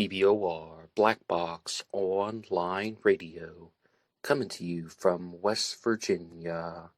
BBOR Black Box Online Radio, coming to you from West Virginia.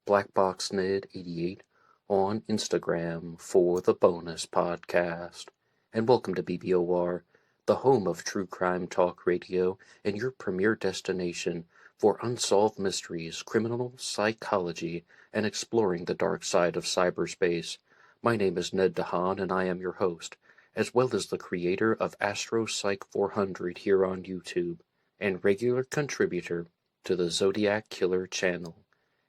BlackBoxNid88 on Instagram for the bonus podcast. And welcome to BBOR, the home of true crime talk radio and your premier destination for unsolved mysteries, criminal psychology, and exploring the dark side of cyberspace. My name is Ned DeHaan, and I am your host, as well as the creator of AstroPsych 400 here on YouTube, and regular contributor to the Zodiac Killer channel.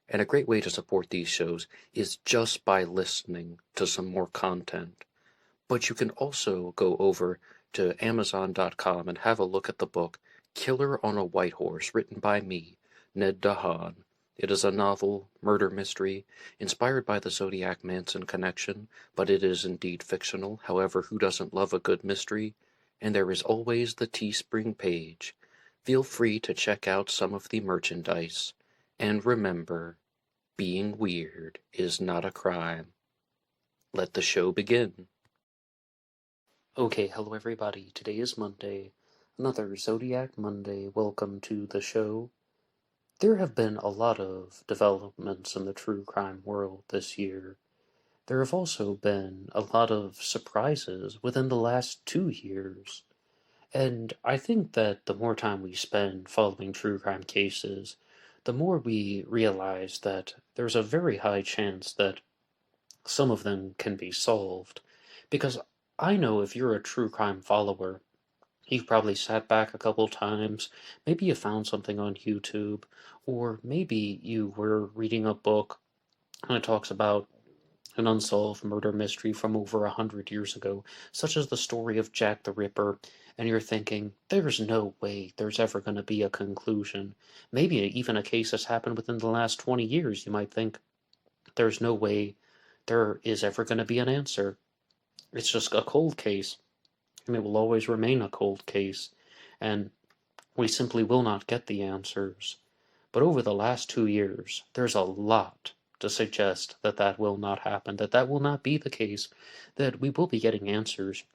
And a great way to support these shows is just by listening to some more content. But you can also go over to Amazon.com and have a look at the book Killer on a White Horse, written by me, Ned DeHaan. It is a novel, murder mystery, inspired by the Zodiac Manson connection, but it is indeed fictional. However, who doesn't love a good mystery? And there is always the TeeSpring page. Feel free to check out some of the merchandise. And remember, being weird is not a crime. Let the show begin. Okay, hello everybody. Today is Monday. Another Zodiac Monday. Welcome to the show. There have been a lot of developments in the true crime world this year. There have also been a lot of surprises within the last 2 years. And I think that the more time we spend following true crime cases, the more we realize that there's a very high chance that some of them can be solved. Because I know if you're a true crime follower, you've probably sat back a couple times, maybe you found something on YouTube, or maybe you were reading a book and it talks about an unsolved murder mystery from over 100 years ago, such as the story of Jack the Ripper, and you're thinking, there's no way there's ever going to be a conclusion. Maybe even a case that's happened within the last 20 years, you might think, there's no way there is ever going to be an answer. It's just a cold case, and it will always remain a cold case, and we simply will not get the answers. But over the last 2 years, there's a lot to suggest that that will not happen, that that will not be the case, that we will be getting answers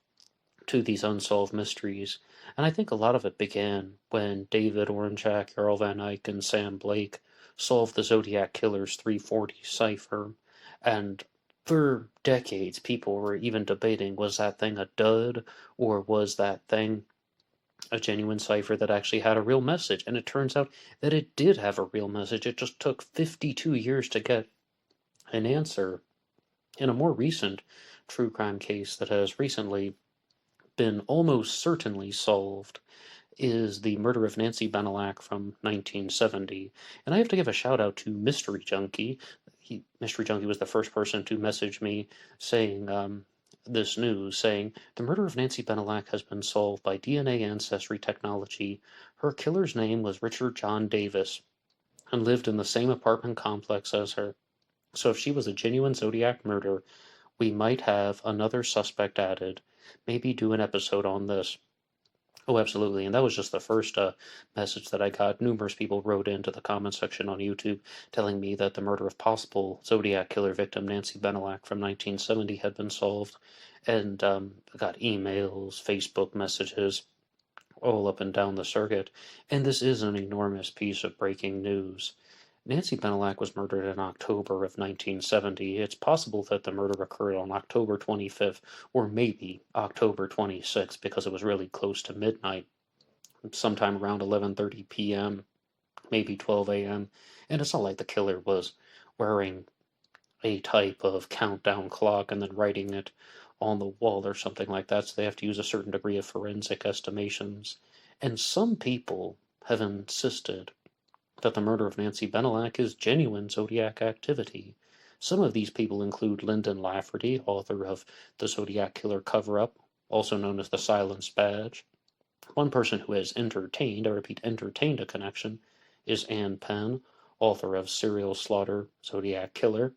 to these unsolved mysteries. And I think a lot of it began when David Oranjak, Earl Van Eyck, and Sam Blake solved the Zodiac Killer's 340 cipher. And for decades, people were even debating, was that thing a dud, or was that thing a genuine cipher that actually had a real message? And it turns out that it did have a real message. It just took 52 years to get an answer. In a more recent true crime case that has recently been almost certainly solved is the murder of Nancy Benelak from 1970. And I have to give a shout out to Mystery Junkie. Mystery Junkie was the first person to message me saying this news, saying, the murder of Nancy Benelak has been solved by DNA ancestry technology. Her killer's name was Richard John Davis and lived in the same apartment complex as her. So if she was a genuine Zodiac murder, we might have another suspect added. Maybe do an episode on this. Oh, absolutely. And that was just the first message that I got. Numerous people wrote into the comment section on YouTube telling me that the murder of possible Zodiac Killer victim Nancy Benelak from 1970 had been solved. And I got emails, Facebook messages, all up and down the circuit. And this is an enormous piece of breaking news. Nancy Benelak was murdered in October of 1970. It's possible that the murder occurred on October 25th, or maybe October 26th, because it was really close to midnight, sometime around 11:30 p.m., maybe 12 a.m., and it's not like the killer was wearing a type of countdown clock and then writing it on the wall or something like that, so they have to use a certain degree of forensic estimations. And some people have insisted that the murder of Nancy Benelak is genuine Zodiac activity. Some of these people include Lyndon Lafferty, author of The Zodiac Killer Cover-Up, also known as the Silence Badge. One person who has entertained, I repeat, entertained a connection is Ann Penn, author of Serial Slaughter, Zodiac Killer,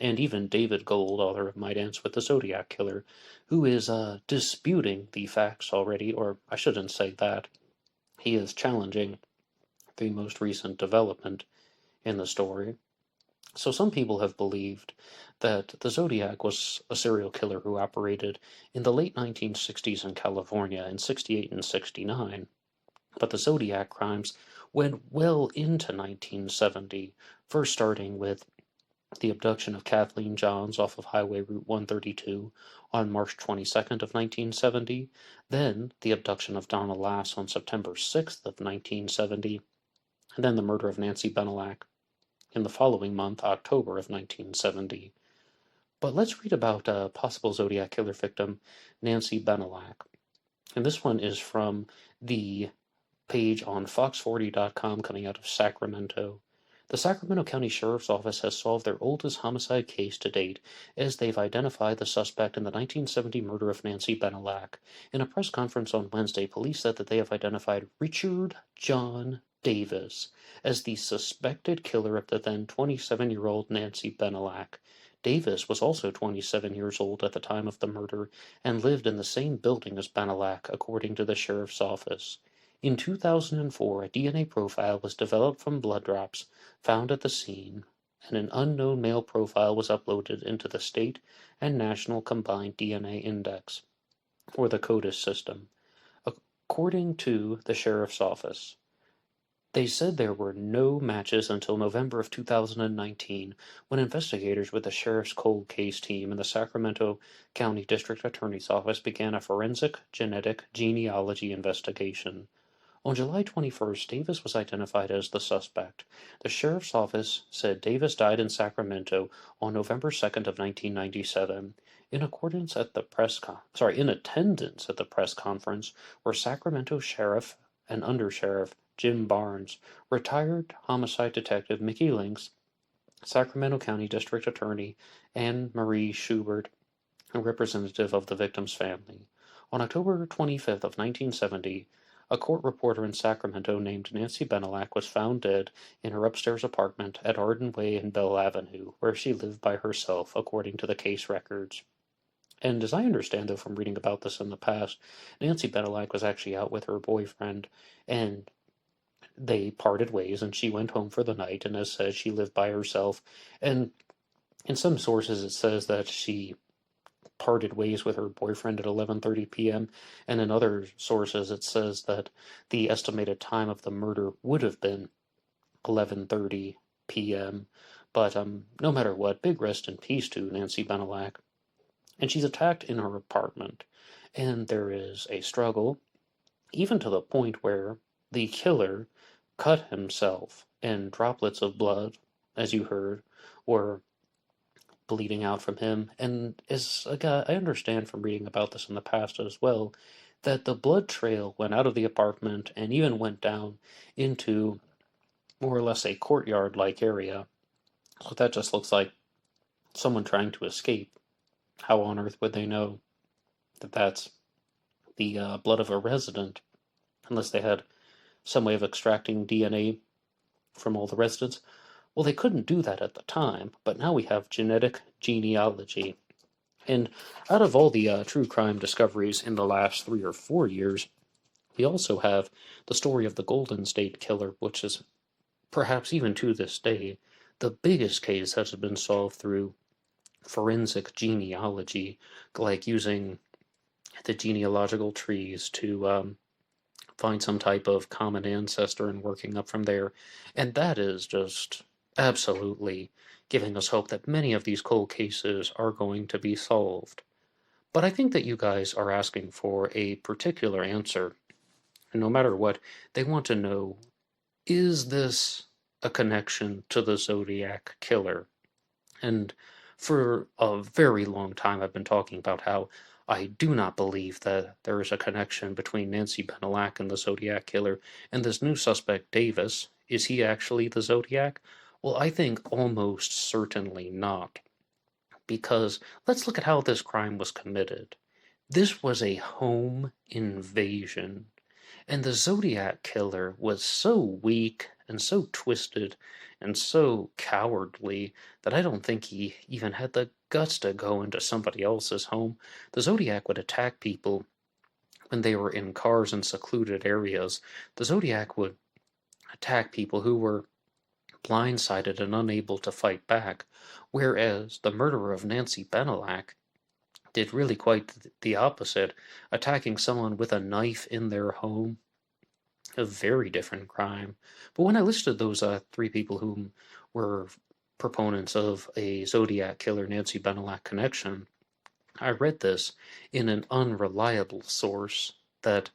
and even David Gold, author of My Dance with the Zodiac Killer, who is disputing the facts already, or I shouldn't say that. He is challenging the most recent development in the story. So some people have believed that the Zodiac was a serial killer who operated in the late 1960s in California in 68 and 69, but the Zodiac crimes went well into 1970, first starting with the abduction of Kathleen Johns off of Highway Route 132 on March 22nd of 1970, then the abduction of Donna Lass on September 6th of 1970, and then the murder of Nancy Benelak in the following month, October of 1970. But let's read about possible Zodiac killer victim Nancy Benelak. And this one is from the page on Fox40.com coming out of Sacramento. The Sacramento County Sheriff's Office has solved their oldest homicide case to date, as they've identified the suspect in the 1970 murder of Nancy Benelak. In a press conference on Wednesday, police said that they have identified Richard John Davis as the suspected killer of the then 27-year-old Nancy Benelak. Davis was also 27 years old at the time of the murder and lived in the same building as Benelak, according to the sheriff's office. In 2004, a DNA profile was developed from blood drops found at the scene, and an unknown male profile was uploaded into the state and national combined DNA index, or the CODIS system. According to the sheriff's office, they said there were no matches until November of 2019, when investigators with the sheriff's cold case team and the Sacramento County District Attorney's Office began a forensic genetic genealogy investigation. On July 21st, Davis was identified as the suspect. The sheriff's office said Davis died in Sacramento on November 2nd of 1997. In attendance at the press conference were Sacramento Sheriff and Undersheriff Jim Barnes, retired homicide detective Mickey Links, Sacramento County District Attorney Anne Marie Schubert, a representative of the victim's family. On October 25th of 1970, a court reporter in Sacramento named Nancy Benelak was found dead in her upstairs apartment at Arden Way and Bell Avenue, where she lived by herself, according to the case records. And as I understand, though, from reading about this in the past, Nancy Benelak was actually out with her boyfriend, and they parted ways, and she went home for the night, and as said, she lived by herself. And in some sources, it says that she parted ways with her boyfriend at 11:30 p.m., and in other sources it says that the estimated time of the murder would have been 11:30 p.m. But no matter what, big rest in peace to Nancy Benelak. And she's attacked in her apartment, and there is a struggle, even to the point where the killer cut himself, and droplets of blood, as you heard, were bleeding out from him. And as a guy, I understand from reading about this in the past as well, that the blood trail went out of the apartment and even went down into more or less a courtyard-like area. So that just looks like someone trying to escape. How on earth would they know that that's the blood of a resident, unless they had some way of extracting DNA from all the residents? Well, they couldn't do that at the time, but now we have genetic genealogy. And out of all the true crime discoveries in the last 3 or 4 years, we also have the story of the Golden State Killer, which is perhaps even to this day the biggest case that has been solved through forensic genealogy, like using the genealogical trees to find some type of common ancestor and working up from there. And that is just absolutely giving us hope that many of these cold cases are going to be solved. But I think that you guys are asking for a particular answer. And no matter what, they want to know, is this a connection to the Zodiac Killer? And for a very long time, I've been talking about how I do not believe that there is a connection between Nancy Benelak and the Zodiac Killer, and this new suspect, Davis. Is he actually the Zodiac? Well, I think almost certainly not. Because let's look at how this crime was committed. This was a home invasion. And the Zodiac Killer was so weak and so twisted and so cowardly that I don't think he even had the guts to go into somebody else's home. The Zodiac would attack people when they were in cars in secluded areas. The Zodiac would attack people who were blindsided and unable to fight back, whereas the murderer of Nancy Benelak did really quite the opposite, attacking someone with a knife in their home. A very different crime. But when I listed those three people whom were proponents of a Zodiac Killer Nancy Benelak connection, I read this in an unreliable source that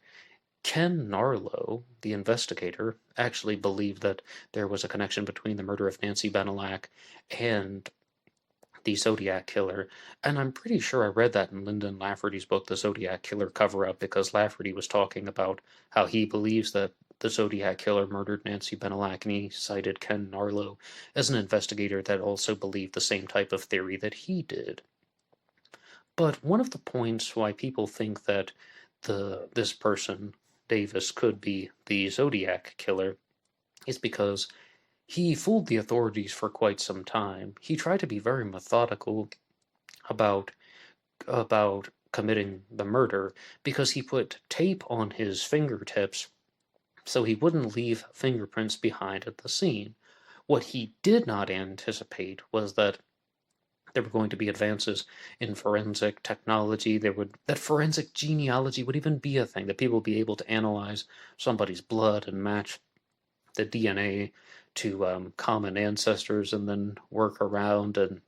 Ken Narlow, the investigator, actually believed that there was a connection between the murder of Nancy Benelak and the Zodiac Killer, and I'm pretty sure I read that in Lyndon Lafferty's book, The Zodiac Killer Cover-Up, because Lafferty was talking about how he believes that the Zodiac Killer murdered Nancy Benelak, and he cited Ken Narlow as an investigator that also believed the same type of theory that he did. But one of the points why people think that this person, Davis, could be the Zodiac Killer is because he fooled the authorities for quite some time. He tried to be very methodical about committing the murder because he put tape on his fingertips so he wouldn't leave fingerprints behind at the scene. What he did not anticipate was that there were going to be advances in forensic technology. That forensic genealogy would even be a thing, that people would be able to analyze somebody's blood and match the DNA to common ancestors and then work around. And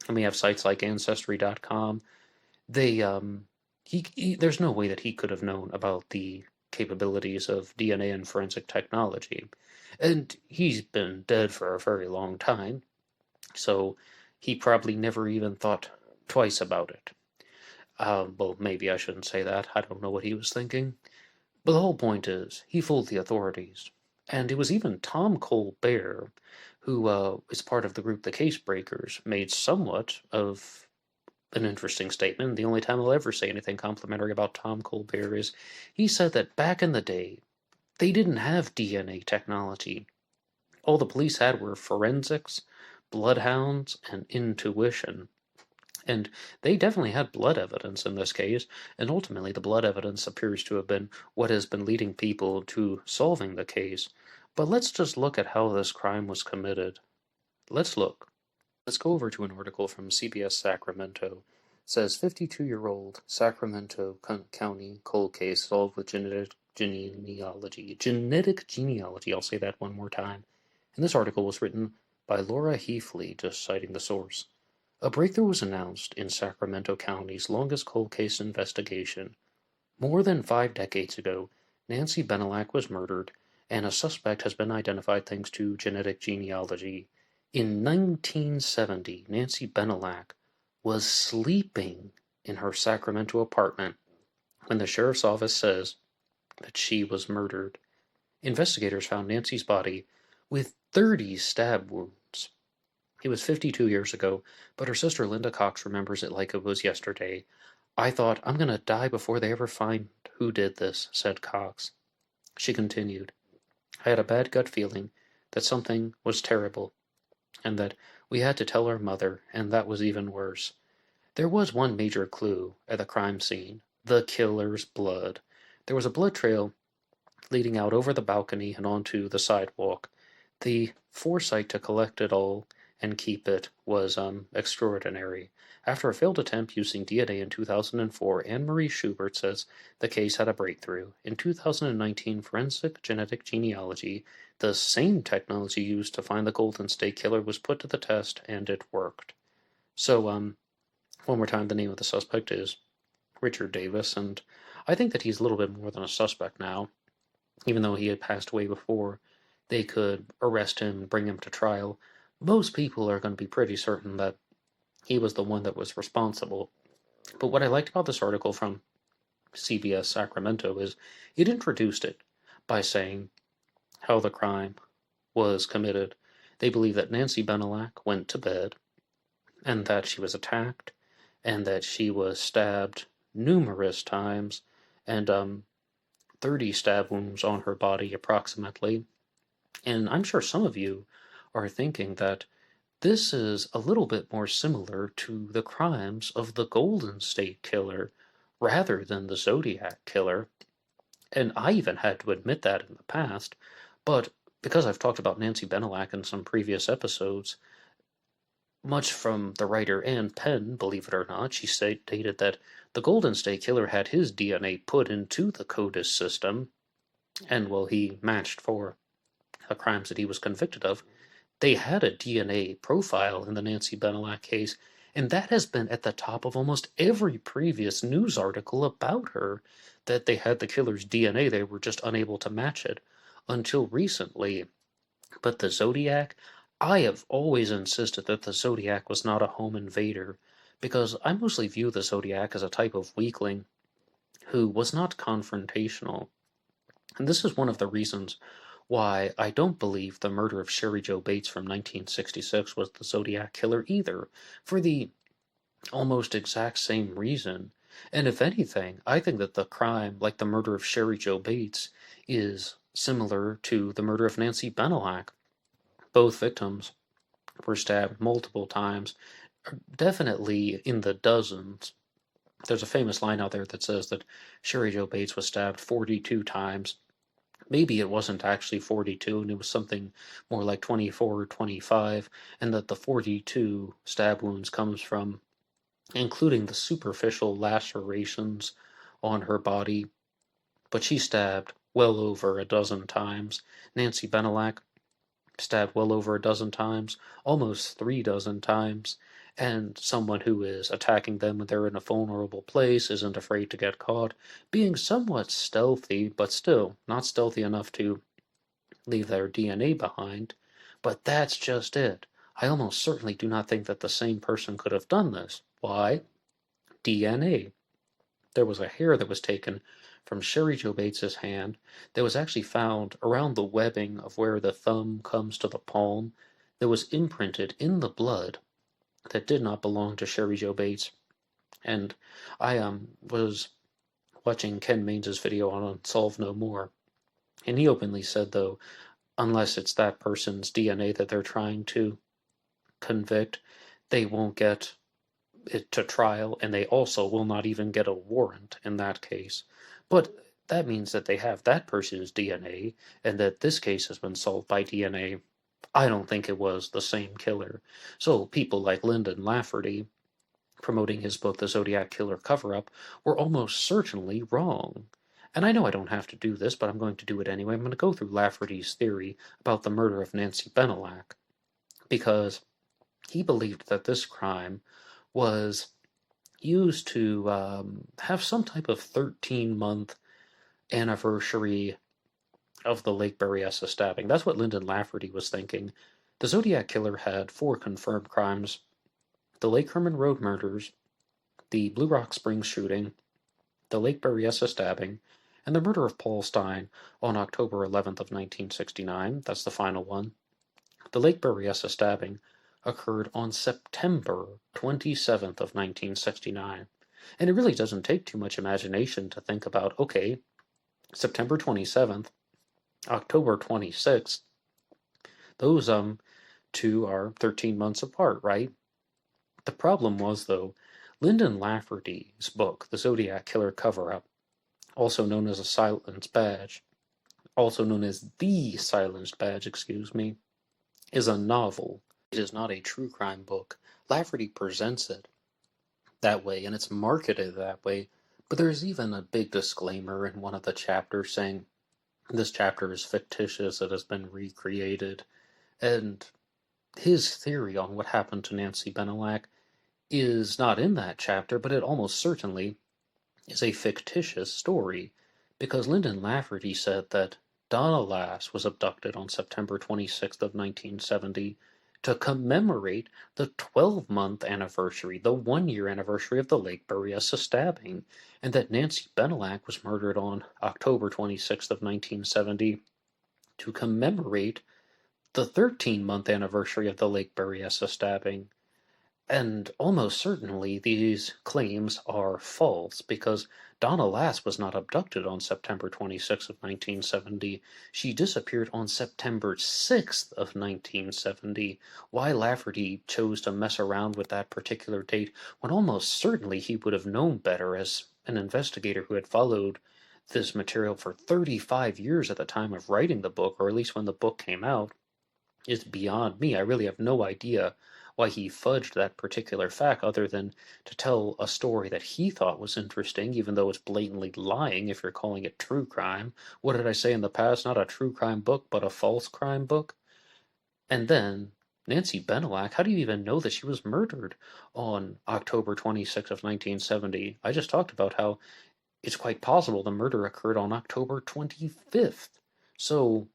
we have sites like Ancestry.com. There's no way that he could have known about the capabilities of DNA and forensic technology. And he's been dead for a very long time, so he probably never even thought twice about it. Well, maybe I shouldn't say that. I don't know what he was thinking. But the whole point is, he fooled the authorities. And it was even Tom Colbert, who is part of the group The Case Breakers, made somewhat of an interesting statement. The only time I'll ever say anything complimentary about Tom Colbert is he said that back in the day, they didn't have DNA technology. All the police had were forensics, bloodhounds, and intuition. And they definitely had blood evidence in this case, and ultimately the blood evidence appears to have been what has been leading people to solving the case. But let's just look at how this crime was committed. Let's look. Let's go over to an article from CBS Sacramento. It says 52-year-old Sacramento County cold case solved with genetic genealogy. Genetic genealogy, I'll say that one more time. And this article was written by Laura Heafley, just citing the source. A breakthrough was announced in Sacramento County's longest cold case investigation. More than 5 decades ago, Nancy Benelak was murdered, and a suspect has been identified thanks to genetic genealogy. In 1970, Nancy Benelak was sleeping in her Sacramento apartment when the sheriff's office says that she was murdered. Investigators found Nancy's body with 30 stab wounds. It was 52 years ago, but her sister Linda Cox remembers it like it was yesterday. I thought, I'm going to die before they ever find who did this, said Cox. She continued, I had a bad gut feeling that something was terrible, and that we had to tell our mother, and that was even worse. There was one major clue at the crime scene, the killer's blood. There was a blood trail leading out over the balcony and onto the sidewalk. The foresight to collect it all and keep it was extraordinary. After a failed attempt using DNA in 2004, Anne-Marie Schubert says the case had a breakthrough. In 2019, forensic genetic genealogy, the same technology used to find the Golden State Killer, was put to the test, and it worked. So, one more time, the name of the suspect is Richard Davis, and I think that he's a little bit more than a suspect now. Even though he had passed away before they could arrest him and bring him to trial, most people are going to be pretty certain that he was the one that was responsible. But what I liked about this article from CBS Sacramento is it introduced it by saying how the crime was committed. They believe that Nancy Benelak went to bed, and that she was attacked, and that she was stabbed numerous times, and 30 stab wounds on her body approximately. And I'm sure some of you are thinking that this is a little bit more similar to the crimes of the Golden State Killer rather than the Zodiac Killer. And I even had to admit that in the past, but because I've talked about Nancy Benelak in some previous episodes, much from the writer and pen, believe it or not, she stated that the Golden State Killer had his DNA put into the CODIS system, and well, he matched for the crimes that he was convicted of. They had a DNA profile in the Nancy Benelak case, and that has been at the top of almost every previous news article about her, that they had the killer's DNA, they were just unable to match it until recently. But the Zodiac, I have always insisted that the Zodiac was not a home invader, because I mostly view the Zodiac as a type of weakling who was not confrontational. And this is one of the reasons why I don't believe the murder of Sherry Jo Bates from 1966 was the Zodiac Killer either, for the almost exact same reason. And if anything, I think that the crime, like the murder of Sherry Jo Bates, is similar to the murder of Nancy Benelak. Both victims were stabbed multiple times, definitely in the dozens. There's a famous line out there that says that Sherry Jo Bates was stabbed 42 times. Maybe it wasn't actually 42, and it was something more like 24 or 25, and that the 42 stab wounds comes from including the superficial lacerations on her body. But she stabbed well over a dozen times. Nancy Benelak stabbed well over a dozen times, almost 3 dozen times, and someone who is attacking them when they're in a vulnerable place isn't afraid to get caught, being somewhat stealthy, but still not stealthy enough to leave their DNA behind. But that's just it. I almost certainly do not think that the same person could have done this. Why? DNA. There was a hair that was taken from Sherry Jo Bates's hand that was actually found around the webbing of where the thumb comes to the palm, that was imprinted in the blood, that did not belong to Sherry Jo Bates. And I was watching Ken Mains's video on Unsolved No More, and he openly said, though, unless it's that person's DNA that they're trying to convict, they won't get it to trial, and they also will not even get a warrant in that case. But that means that they have that person's DNA, and that this case has been solved by DNA. I don't think it was the same killer. So people like Lyndon Lafferty, promoting his book The Zodiac Killer Cover-Up, were almost certainly wrong. And I know I don't have to do this, but I'm going to do it anyway. I'm going to go through Lafferty's theory about the murder of Nancy Benelak, because he believed that this crime was used to have some type of 13-month anniversary of the Lake Berryessa stabbing. That's what Lyndon Lafferty was thinking. The Zodiac Killer had 4 confirmed crimes: the Lake Herman Road murders, the Blue Rock Springs shooting, the Lake Berryessa stabbing, and the murder of Paul Stein on October 11th of 1969. That's the final one. The Lake Berryessa stabbing occurred on September 27th of 1969. And it really doesn't take too much imagination to think about, okay, September 27th, October 26th, those two are 13 months apart, right? The problem was, though, Lyndon Lafferty's book, The Zodiac Killer Cover-Up, also known as The Silenced Badge, is a novel. It is not a true crime book. Lafferty presents it that way, and it's marketed that way, but there's even a big disclaimer in one of the chapters saying this chapter is fictitious, it has been recreated, and his theory on what happened to Nancy Benelak is not in that chapter, but it almost certainly is a fictitious story, because Lyndon Lafferty said that Donna Lass was abducted on September 26th of 1970 to commemorate the 12-month anniversary, the 1-year anniversary of the Lake Berryessa stabbing, and that Nancy Benelak was murdered on October 26th of 1970 to commemorate the 13-month anniversary of the Lake Berryessa stabbing. And almost certainly these claims are false, because Donna Lass was not abducted on September 26th of 1970. She disappeared on September 6th of 1970. Why Lafferty chose to mess around with that particular date, when almost certainly he would have known better as an investigator who had followed this material for 35 years at the time of writing the book, or at least when the book came out, is beyond me. I really have no idea why he fudged that particular fact other than to tell a story that he thought was interesting, even though it's blatantly lying if you're calling it true crime. What did I say in the past? Not a true crime book, but a false crime book? And then Nancy Benelak, how do you even know that she was murdered on October 26th of 1970? I just talked about how it's quite possible the murder occurred on October 25th. So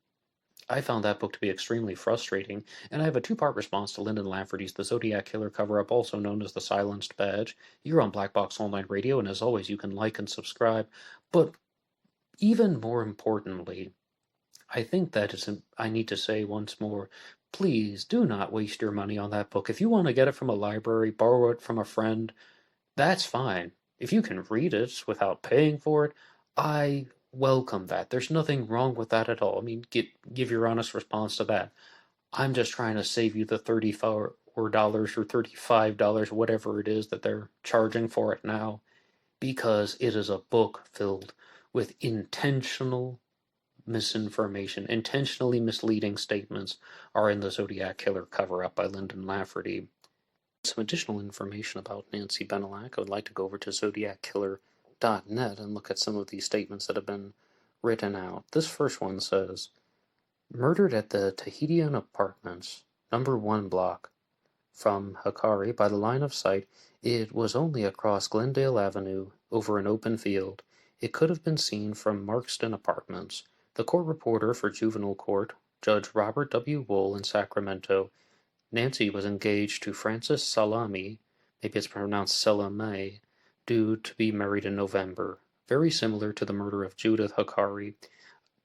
I found that book to be extremely frustrating, and I have a two-part response to Lyndon Lafferty's The Zodiac Killer cover-up, also known as the Silenced Badge. You're on Black Box Online Radio, and as always, you can like and subscribe. But even more importantly, I think that I need to say once more, please do not waste your money on that book. If you want to get it from a library, borrow it from a friend, that's fine. If you can read it without paying for it, I welcome that. There's nothing wrong with that at all. I mean, give your honest response to that. I'm just trying to save you the $34 or $35, whatever it is that they're charging for it now, because it is a book filled with intentional misinformation, intentionally misleading statements are in the Zodiac Killer cover-up by Lyndon Lafferty. Some additional information about Nancy Benelak, I would like to go over to zodiackiller.net and look at some of these statements that have been written out. This first one says, murdered at the Tahitian Apartments, number 1 block from Hikari by the line of sight. It was only across Glendale Avenue over an open field. It could have been seen from Markston Apartments. The court reporter for juvenile court, Judge Robert W. Wool in Sacramento. Nancy was engaged to Francis Salami, maybe it's pronounced Salame, due to be married in November. Very similar to the murder of Judith Hikari,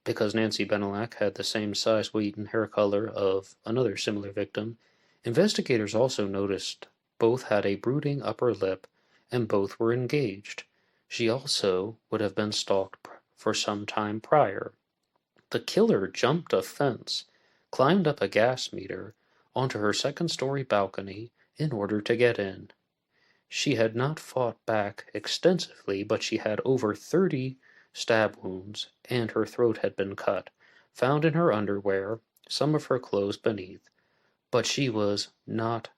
because Nancy Benelak had the same size, weight, and hair color of another similar victim. Investigators also noticed both had a brooding upper lip, and both were engaged. She also would have been stalked for some time prior. The killer jumped a fence, climbed up a gas meter, onto her second-story balcony in order to get in. She had not fought back extensively, but she had over 30 stab wounds, and her throat had been cut, found in her underwear, some of her clothes beneath. But she was not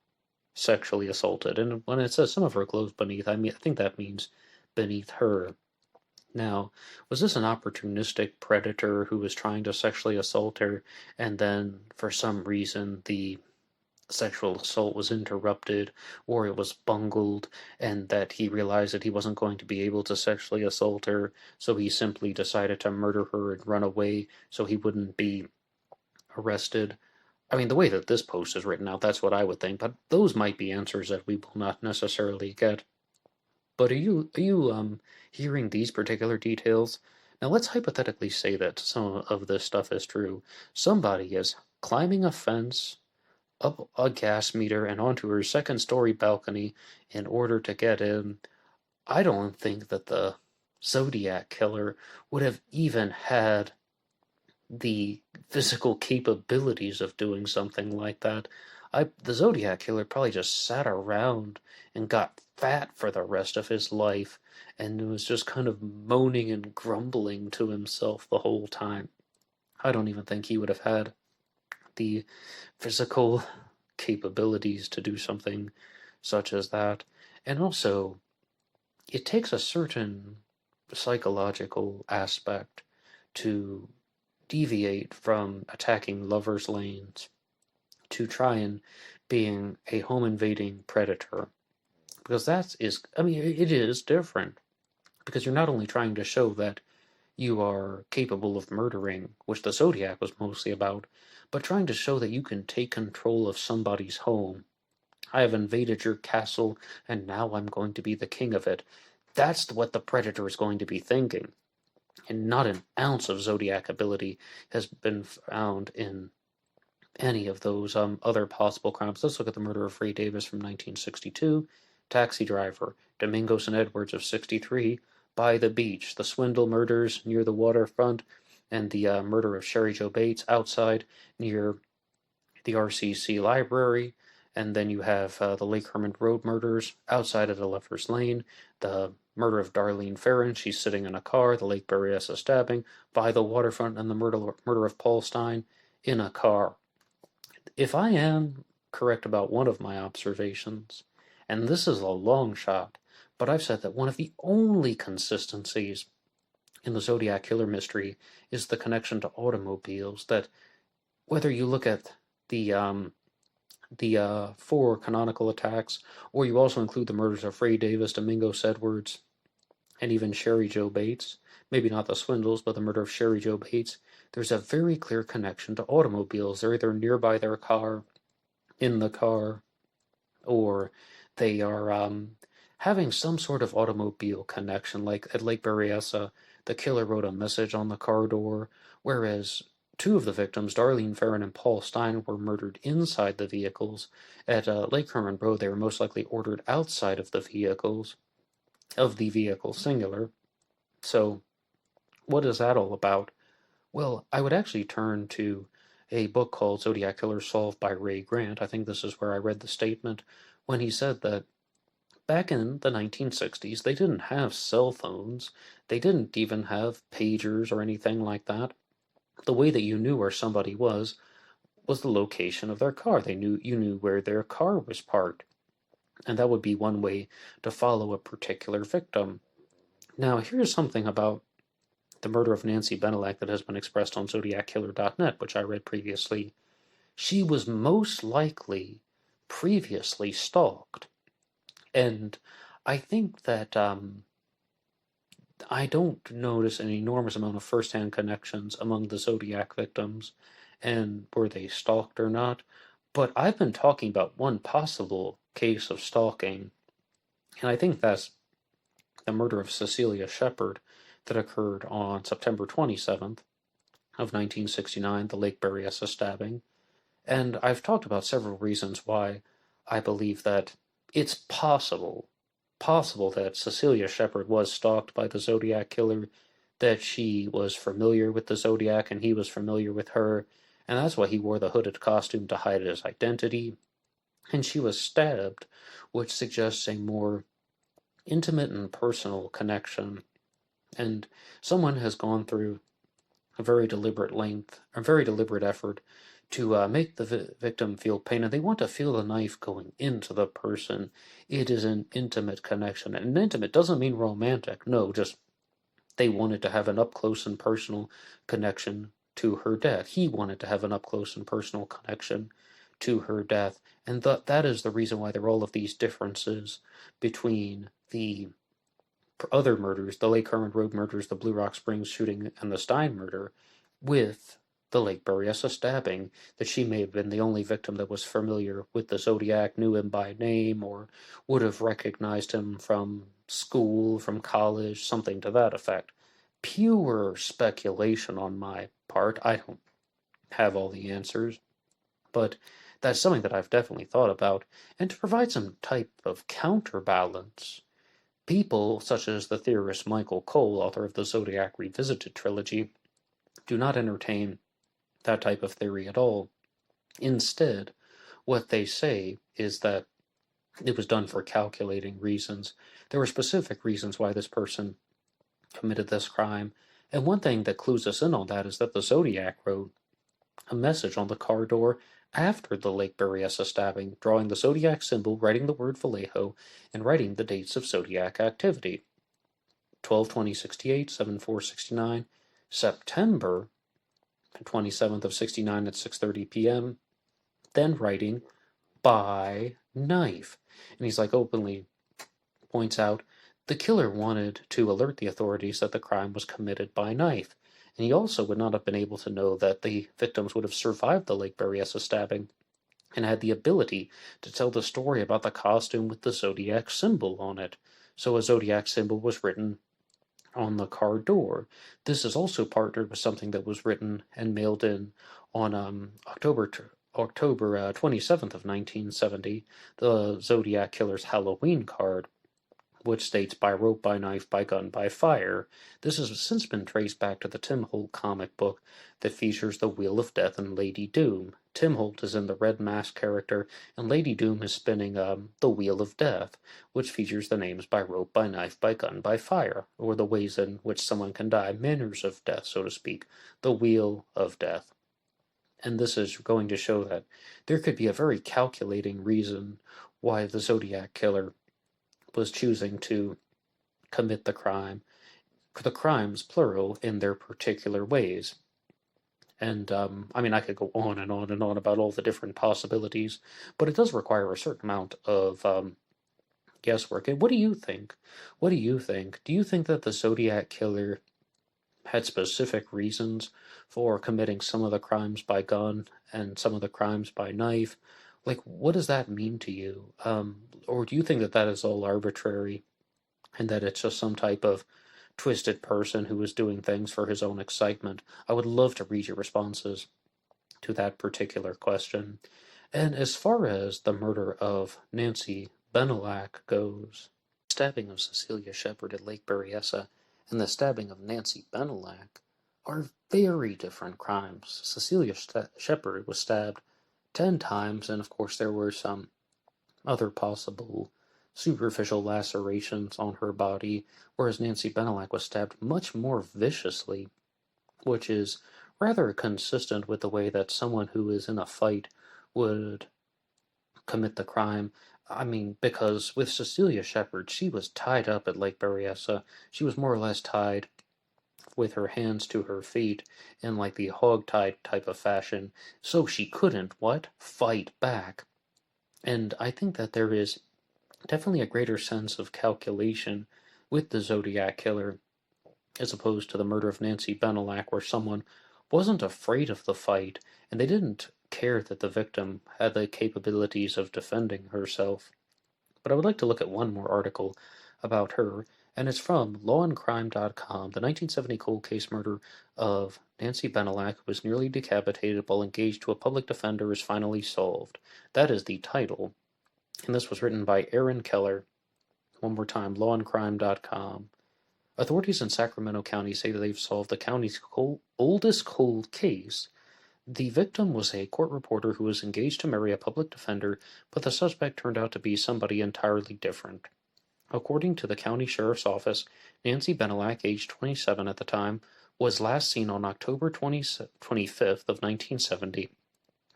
sexually assaulted. And when it says some of her clothes beneath, I think that means beneath her. Now, was this an opportunistic predator who was trying to sexually assault her, and then for some reason the sexual assault was interrupted, or it was bungled, and that he realized that he wasn't going to be able to sexually assault her, so he simply decided to murder her and run away so he wouldn't be arrested? I mean, the way that this post is written out, that's what I would think, but those might be answers that we will not necessarily get. But are you hearing these particular details? Now let's hypothetically say that some of this stuff is true. Somebody is climbing a fence, up a gas meter, and onto her second-story balcony in order to get in. I don't think that the Zodiac Killer would have even had the physical capabilities of doing something like that. The Zodiac Killer probably just sat around and got fat for the rest of his life and was just kind of moaning and grumbling to himself the whole time. I don't even think he would have had the physical capabilities to do something such as that. And also, it takes a certain psychological aspect to deviate from attacking lovers' lanes to try and being a home invading predator. Because it is different. Because you're not only trying to show that you are capable of murdering, which the Zodiac was mostly about, but trying to show that you can take control of somebody's home. I have invaded your castle, and now I'm going to be the king of it. That's what the predator is going to be thinking. And not an ounce of Zodiac ability has been found in any of those other possible crimes. Let's look at the murder of Ray Davis from 1962, Taxi Driver, Domingos and Edwards of 63, By the Beach, the Swindle murders near the waterfront, and the murder of Sherry Jo Bates outside near the RCC library. And then you have the Lake Herman Road murders outside of the Leffers Lane, the murder of Darlene Ferrin, she's sitting in a car, the Lake Berryessa stabbing, by the waterfront, and the murder of Paul Stine in a car. If I am correct about one of my observations, and this is a long shot, but I've said that one of the only consistencies in the Zodiac Killer mystery is the connection to automobiles, that whether you look at the four canonical attacks, or you also include the murders of Ray Davis, Domingos Edwards, and even Sherry Jo Bates, maybe not the Swindles, but the murder of Sherry Jo Bates, there's a very clear connection to automobiles. They're either nearby their car, in the car, or they are having some sort of automobile connection. Like at Lake Berryessa, the killer wrote a message on the car door, whereas two of the victims, Darlene Ferrin and Paul Stine, were murdered inside the vehicles. At Lake Herman Road, they were most likely ordered outside of the vehicles, singular. So, what is that all about? Well, I would actually turn to a book called Zodiac Killer Solved by Ray Grant. I think this is where I read the statement when he said that back in the 1960s, they didn't have cell phones. They didn't even have pagers or anything like that. The way that you knew where somebody was the location of their car. You knew where their car was parked. And that would be one way to follow a particular victim. Now, here's something about the murder of Nancy Benelak that has been expressed on ZodiacKiller.net, which I read previously. She was most likely previously stalked. And I think that I don't notice an enormous amount of first-hand connections among the Zodiac victims, and were they stalked or not. But I've been talking about one possible case of stalking, and I think that's the murder of Cecilia Shepard that occurred on September 27th of 1969, the Lake Berryessa stabbing. And I've talked about several reasons why I believe that it's possible that Cecilia Shepard was stalked by the Zodiac Killer, that she was familiar with the Zodiac and he was familiar with her, and that's why he wore the hooded costume to hide his identity. And she was stabbed, which suggests a more intimate and personal connection. And someone has gone through a very deliberate effort to make the victim feel pain, and they want to feel the knife going into the person. It is an intimate connection, and intimate doesn't mean romantic. No, just they wanted to have an up-close and personal connection to her death. He wanted to have an up-close and personal connection to her death, and that is the reason why there are all of these differences between the other murders, the Lake Herman Road murders, the Blue Rock Springs shooting, and the Stein murder, with the Lake Berryessa stabbing, that she may have been the only victim that was familiar with the Zodiac, knew him by name, or would have recognized him from school, from college, something to that effect. Pure speculation on my part. I don't have all the answers, but that's something that I've definitely thought about. And to provide some type of counterbalance, people such as the theorist Michael Cole, author of the Zodiac Revisited trilogy, do not entertain that type of theory at all. Instead, what they say is that it was done for calculating reasons. There were specific reasons why this person committed this crime, and one thing that clues us in on that is that the Zodiac wrote a message on the car door after the Lake Berryessa stabbing, drawing the Zodiac symbol, writing the word Vallejo, and writing the dates of Zodiac activity. 12/20/68, 7/4/69, September 27th of 69 at 6:30 p.m., then writing, by knife. And he's openly points out, the killer wanted to alert the authorities that the crime was committed by knife. And he also would not have been able to know that the victims would have survived the Lake Berryessa stabbing and had the ability to tell the story about the costume with the Zodiac symbol on it. So a Zodiac symbol was written on the car door. This is also partnered with something that was written and mailed in on October 27th of 1970, the Zodiac Killer's Halloween card, which states by rope, by knife, by gun, by fire. This has since been traced back to the Tim Holt comic book that features the Wheel of Death and Lady Doom. Tim Holt is in the red mask character, and Lady Doom is spinning the Wheel of Death, which features the names by rope, by knife, by gun, by fire, or the ways in which someone can die, manners of death, so to speak, the Wheel of Death. And this is going to show that there could be a very calculating reason why the Zodiac Killer was choosing to commit the crimes, plural, in their particular ways. And, I could go on and on and on about all the different possibilities, but it does require a certain amount of guesswork. And what do you think? What do you think? Do you think that the Zodiac Killer had specific reasons for committing some of the crimes by gun and some of the crimes by knife? Like, what does that mean to you? Or do you think that that is all arbitrary and that it's just some type of twisted person who is doing things for his own excitement? I would love to read your responses to that particular question. And as far as the murder of Nancy Benelak goes, the stabbing of Cecilia Shepard at Lake Berryessa and the stabbing of Nancy Benelak are very different crimes. Cecilia Shepard was stabbed 10 times, and of course there were some other possible superficial lacerations on her body, whereas Nancy Benelak was stabbed much more viciously, which is rather consistent with the way that someone who is in a fight would commit the crime. Because with Cecilia Shepard, she was tied up at Lake Berryessa. She was more or less tied with her hands to her feet in like the hog-tied type of fashion, so she couldn't, fight back. And I think that there is definitely a greater sense of calculation with the Zodiac Killer as opposed to the murder of Nancy Benelak, where someone wasn't afraid of the fight and they didn't care that the victim had the capabilities of defending herself. But I would like to look at one more article about her, and it's from lawandcrime.com. The 1970 cold case murder of Nancy Benelak, who was nearly decapitated while engaged to a public defender, is finally solved. That is the title, and this was written by Aaron Keller. One more time, lawandcrime.com. Authorities in Sacramento County say that they've solved the county's oldest cold case. The victim was a court reporter who was engaged to marry a public defender, but the suspect turned out to be somebody entirely different. According to the county sheriff's office, Nancy Benelak, aged 27 at the time, was last seen on October 25th of 1970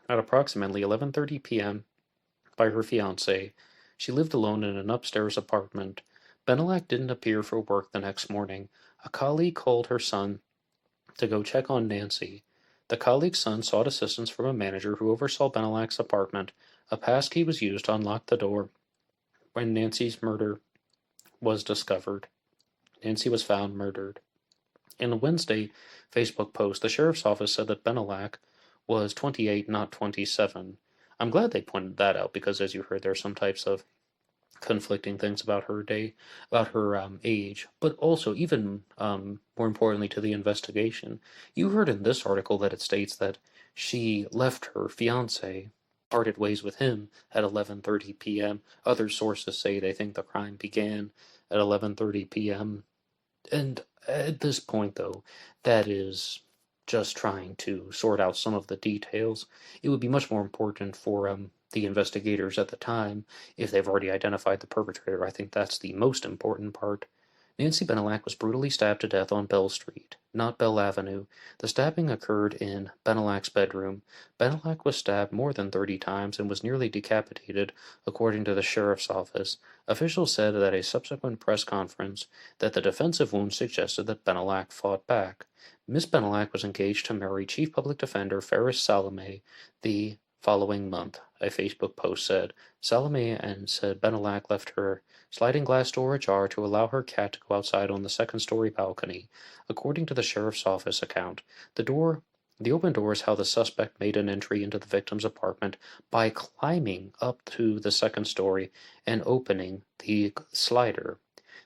at approximately 11:30 p.m. by her fiancé. She lived alone in an upstairs apartment. Benelak didn't appear for work the next morning. A colleague called her son to go check on Nancy. The colleague's son sought assistance from a manager who oversaw Benelak's apartment. A passkey was used to unlock the door when Nancy's murder was discovered. Nancy was found murdered. In a Wednesday Facebook post, the sheriff's office said that Benelak was 28, not 27. I'm glad they pointed that out because, as you heard, there are some types of conflicting things about her age, but also even more importantly to the investigation. You heard in this article that it states that she left her fiance, parted ways with him at 11:30 p.m. Other sources say they think the crime began at 11:30 p.m. And at this point, though, that is just trying to sort out some of the details. It would be much more important for the investigators at the time if they've already identified the perpetrator. I think that's the most important part. Nancy Benelak was brutally stabbed to death on Bell Street, not Bell Avenue. The stabbing occurred in Benelak's bedroom. Benelak was stabbed more than 30 times and was nearly decapitated, according to the sheriff's office. Officials said at a subsequent press conference that the defensive wounds suggested that Benelak fought back. Miss Benelak was engaged to marry Chief Public Defender Ferris Salome the following month, a Facebook post said. Salome and said Benelak left her sliding glass door ajar to allow her cat to go outside on the second-story balcony. According to the sheriff's office account, the open door is how the suspect made an entry into the victim's apartment by climbing up to the second story and opening the slider.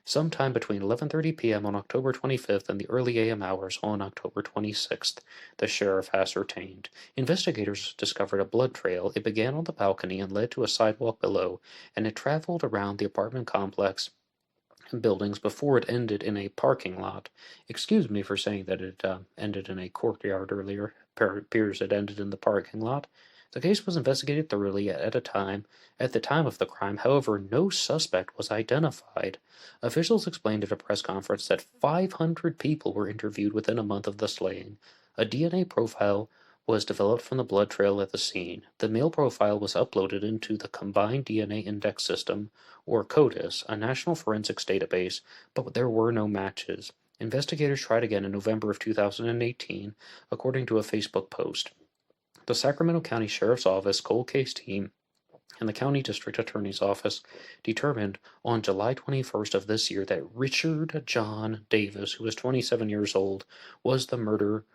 Sometime between 11:30 p.m. on October 25th and the early a.m. hours on October 26th, the sheriff ascertained. Investigators discovered a blood trail. It began on the balcony and led to a sidewalk below, and it traveled around the apartment complex buildings before it ended in a parking lot. Excuse me for saying that it ended in a courtyard earlier. Appears it ended in the parking lot. The case was investigated thoroughly at the time of the crime. However, no suspect was identified. Officials explained at a press conference that 500 people were interviewed within a month of the slaying. A DNA profile was developed from the blood trail at the scene. The male profile was uploaded into the Combined DNA Index System, or CODIS, a national forensics database, but there were no matches. Investigators tried again in November of 2018, according to a Facebook post. The Sacramento County Sheriff's Office cold case team and the County District Attorney's Office determined on July 21st of this year that Richard John Davis, who was 27 years old, was the murderer,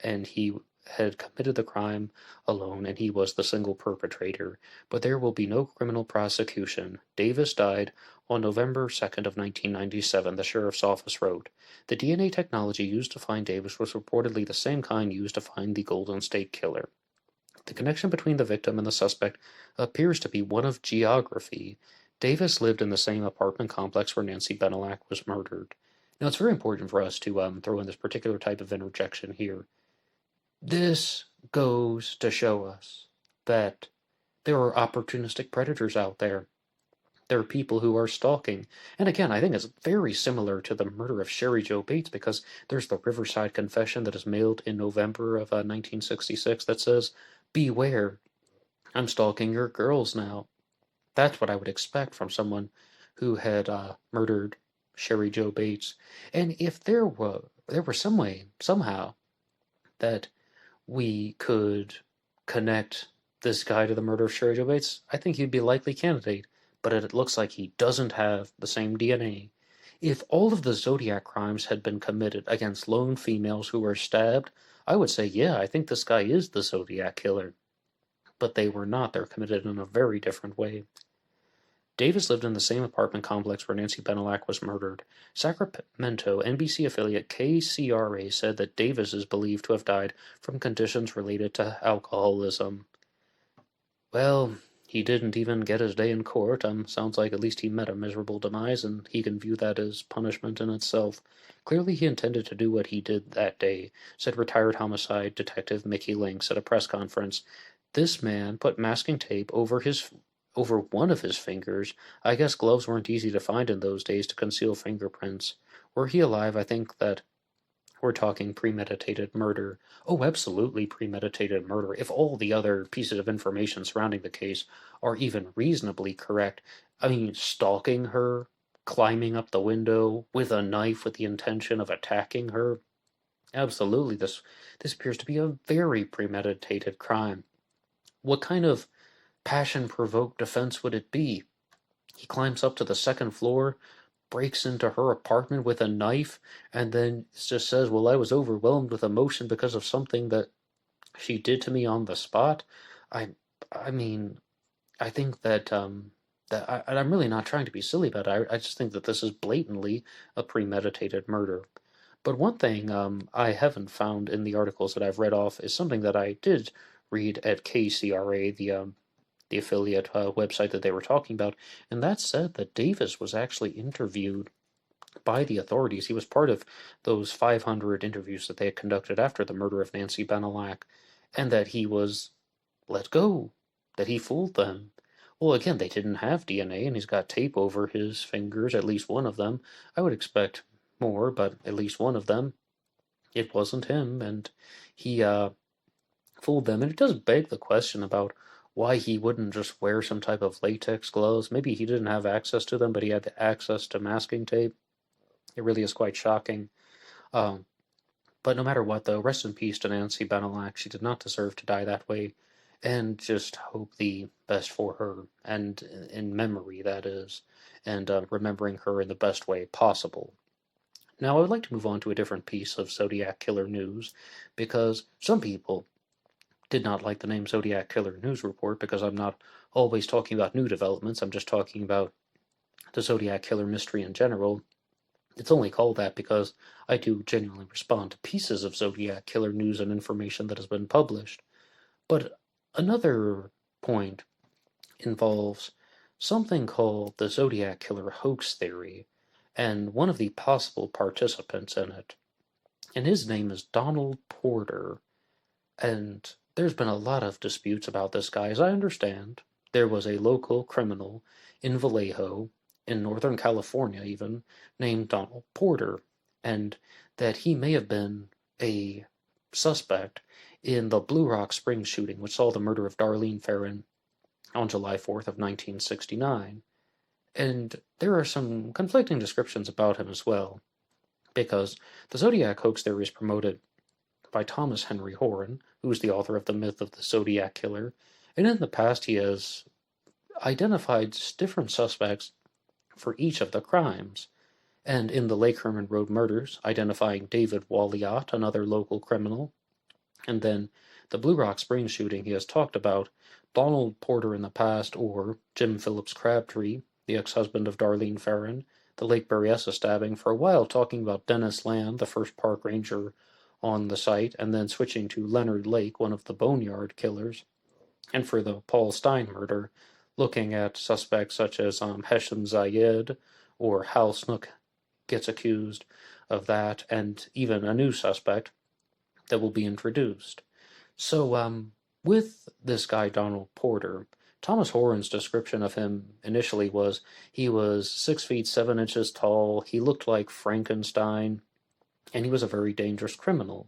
and he had committed the crime alone, and he was the single perpetrator. But there will be no criminal prosecution. Davis died on November 2nd of 1997, the sheriff's office wrote. The DNA technology used to find Davis was reportedly the same kind used to find the Golden State Killer. The connection between the victim and the suspect appears to be one of geography. Davis lived in the same apartment complex where Nancy Benelak was murdered. Now, it's very important for us to throw in this particular type of interjection here. This goes to show us that there are opportunistic predators out there. There are people who are stalking. And again, I think it's very similar to the murder of Sherry Jo Bates, because there's the Riverside confession that is mailed in November of 1966 that says, "Beware, I'm stalking your girls now." That's what I would expect from someone who had murdered Sherry Jo Bates. And if there were some way, somehow, that we could connect this guy to the murder of Sherry Jo Bates, I think he'd be a likely candidate. But it looks like he doesn't have the same DNA. If all of the Zodiac crimes had been committed against lone females who were stabbed, I would say, yeah, I think this guy is the Zodiac Killer. But they were not. They're committed in a very different way. Davis lived in the same apartment complex where Nancy Benelak was murdered. Sacramento NBC affiliate KCRA said that Davis is believed to have died from conditions related to alcoholism. Well, he didn't even get his day in court. Sounds like at least he met a miserable demise, and he can view that as punishment in itself. Clearly he intended to do what he did that day, said retired homicide detective Mickey Lynx at a press conference. This man put masking tape over one of his fingers. I guess gloves weren't easy to find in those days to conceal fingerprints. Were he alive, I think that we're talking premeditated murder. Oh, absolutely premeditated murder. If all the other pieces of information surrounding the case are even reasonably correct. I mean, stalking her, climbing up the window with a knife with the intention of attacking her. Absolutely, this appears to be a very premeditated crime. What kind of passion-provoked offense would it be? He climbs up to the second floor, breaks into her apartment with a knife, and then just says, well, I was overwhelmed with emotion because of something that she did to me on the spot. I mean, I think that I'm really not trying to be silly about it. I just think that this is blatantly a premeditated murder. But one thing I haven't found in the articles that I've read off is something that I did read at KCRA, the affiliate website that they were talking about, and that said that Davis was actually interviewed by the authorities. He was part of those 500 interviews that they had conducted after the murder of Nancy Benelak, and that he was let go, that he fooled them. Well, again, they didn't have DNA, and he's got tape over his fingers, at least one of them. I would expect more, but at least one of them. It wasn't him, and he fooled them. And it does beg the question about why he wouldn't just wear some type of latex gloves. Maybe he didn't have access to them, but he had the access to masking tape. It really is quite shocking. But no matter what, though, rest in peace to Nancy Benelak. She did not deserve to die that way. And just hope the best for her, and in memory, that is, and remembering her in the best way possible. Now, I would like to move on to a different piece of Zodiac Killer news, because some people did not like the name Zodiac Killer News Report, because I'm not always talking about new developments. I'm just talking about the Zodiac Killer mystery in general. It's only called that because I do genuinely respond to pieces of Zodiac Killer news and information that has been published. But another point involves something called the Zodiac Killer hoax theory. and one of the possible participants in it. And his name is Donald Porter. And there's been a lot of disputes about this guy. As I understand, there was a local criminal in Vallejo, in Northern California even, named Donald Porter, and that he may have been a suspect in the Blue Rock Springs shooting, which saw the murder of Darlene Ferrin on July 4th of 1969. And there are some conflicting descriptions about him as well, because the Zodiac hoax theory is promoted by Thomas Henry Horan, who is the author of The Myth of the Zodiac Killer, and in the past he has identified different suspects for each of the crimes, and in the Lake Herman Road murders, identifying David Walliott, another local criminal, and then the Blue Rock Springs shooting, he has talked about Donald Porter in the past, or Jim Phillips Crabtree, the ex-husband of Darlene Ferrin, the Lake Berryessa stabbing, for a while talking about Dennis Lamb, the first park ranger on the site, and then switching to Leonard Lake, one of the Boneyard killers, and for the Paul Stein murder, looking at suspects such as Hesham Zayed, or Hal Snook gets accused of that, and even a new suspect that will be introduced. So, with this guy, Donald Porter, Thomas Horan's description of him initially was he was 6 feet 7 inches tall, he looked like Frankenstein, and he was a very dangerous criminal.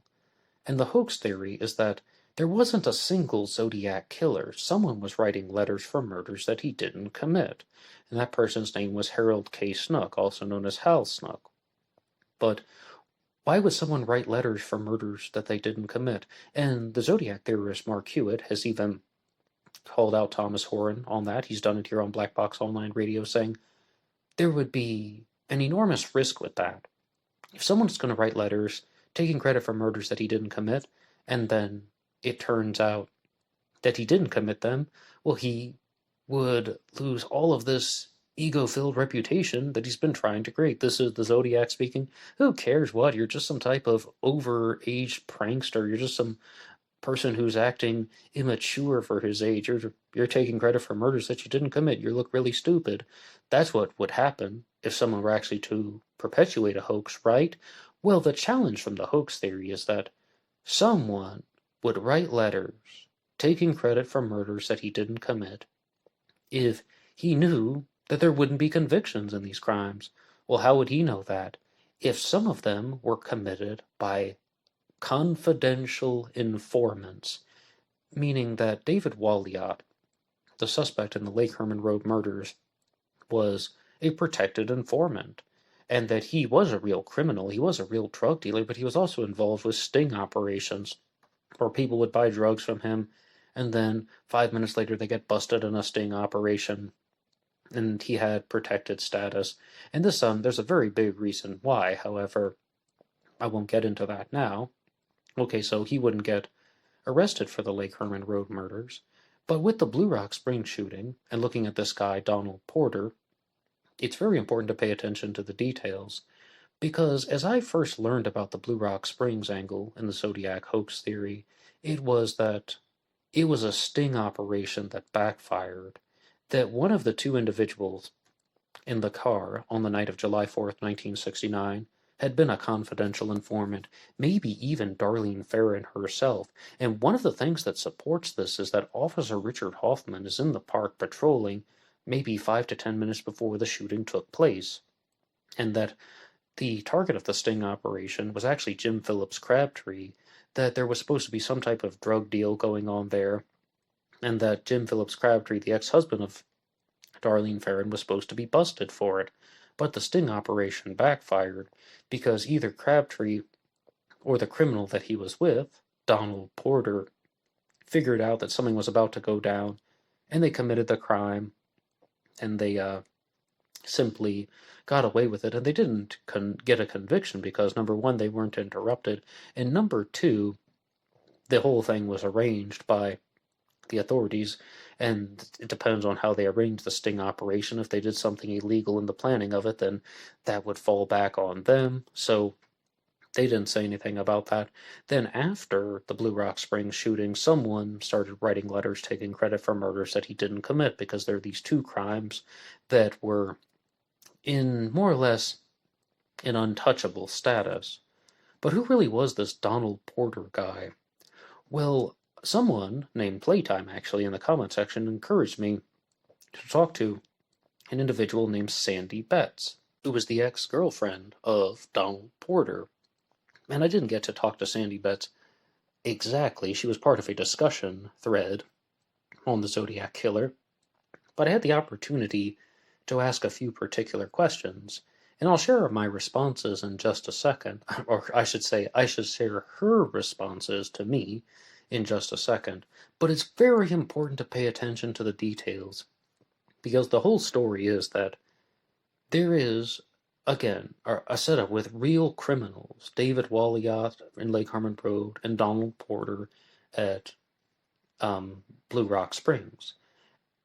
And the hoax theory is that there wasn't a single Zodiac killer. Someone was writing letters for murders that he didn't commit, and that person's name was Harold K. Snook, also known as Hal Snook. But why would someone write letters for murders that they didn't commit? And the Zodiac theorist Mark Hewitt has even called out Thomas Horan on that. He's done it here on Black Box Online Radio, saying there would be an enormous risk with that. If someone's going to write letters taking credit for murders that he didn't commit, and then it turns out that he didn't commit them, well, he would lose all of this ego-filled reputation that he's been trying to create. This is the Zodiac speaking. Who cares what? You're just some type of over-aged prankster. You're just some person who's acting immature for his age. You're taking credit for murders that you didn't commit. You look really stupid. That's what would happen if someone were actually to perpetuate a hoax, right? Well, the challenge from the hoax theory is that someone would write letters taking credit for murders that he didn't commit if he knew that there wouldn't be convictions in these crimes. Well, how would he know that? If some of them were committed by confidential informants, meaning that David Walliott, the suspect in the Lake Herman Road murders, was a protected informant, and that he was a real criminal, he was a real drug dealer, but he was also involved with sting operations, where people would buy drugs from him, and then 5 minutes later they get busted in a sting operation, and he had protected status. And this, there's a very big reason why, however, I won't get into that now. Okay, so he wouldn't get arrested for the Lake Herman Road murders, but with the Blue Rock Springs shooting, and looking at this guy, Donald Porter, it's very important to pay attention to the details, because as I first learned about the Blue Rock Springs angle in the Zodiac hoax theory, it was that it was a sting operation that backfired, that one of the two individuals in the car on the night of July 4th, 1969, had been a confidential informant, maybe even Darlene Ferrin herself. And one of the things that supports this is that Officer Richard Hoffman is in the park patrolling maybe 5 to 10 minutes before the shooting took place, and that the target of the sting operation was actually Jim Phillips Crabtree, that there was supposed to be some type of drug deal going on there, and that Jim Phillips Crabtree, the ex-husband of Darlene Ferrin, was supposed to be busted for it. But the sting operation backfired because either Crabtree or the criminal that he was with, Donald Porter, figured out that something was about to go down, and they committed the crime, and they simply got away with it, and they didn't get a conviction because, number one, they weren't interrupted, and number two, the whole thing was arranged by the authorities, and it depends on how they arrange the sting operation. If they did something illegal in the planning of it, then that would fall back on them, so they didn't say anything about that. Then after the Blue Rock Springs shooting, someone started writing letters taking credit for murders that he didn't commit, because there are these two crimes that were in more or less in untouchable status. But who really was this Donald Porter guy? Well, someone named Playtime, actually, in the comment section encouraged me to talk to an individual named Sandy Betts, who was the ex-girlfriend of Donald Porter. And I didn't get to talk to Sandy Betts exactly. She was part of a discussion thread on the Zodiac Killer. But I had the opportunity to ask a few particular questions, and I'll share my responses in just a second. Or I should say, I should share her responses to me in just a second. But it's very important to pay attention to the details, because the whole story is that there is, again, a setup with real criminals, David Walliott in Lake Harmon Road and Donald Porter at Blue Rock Springs.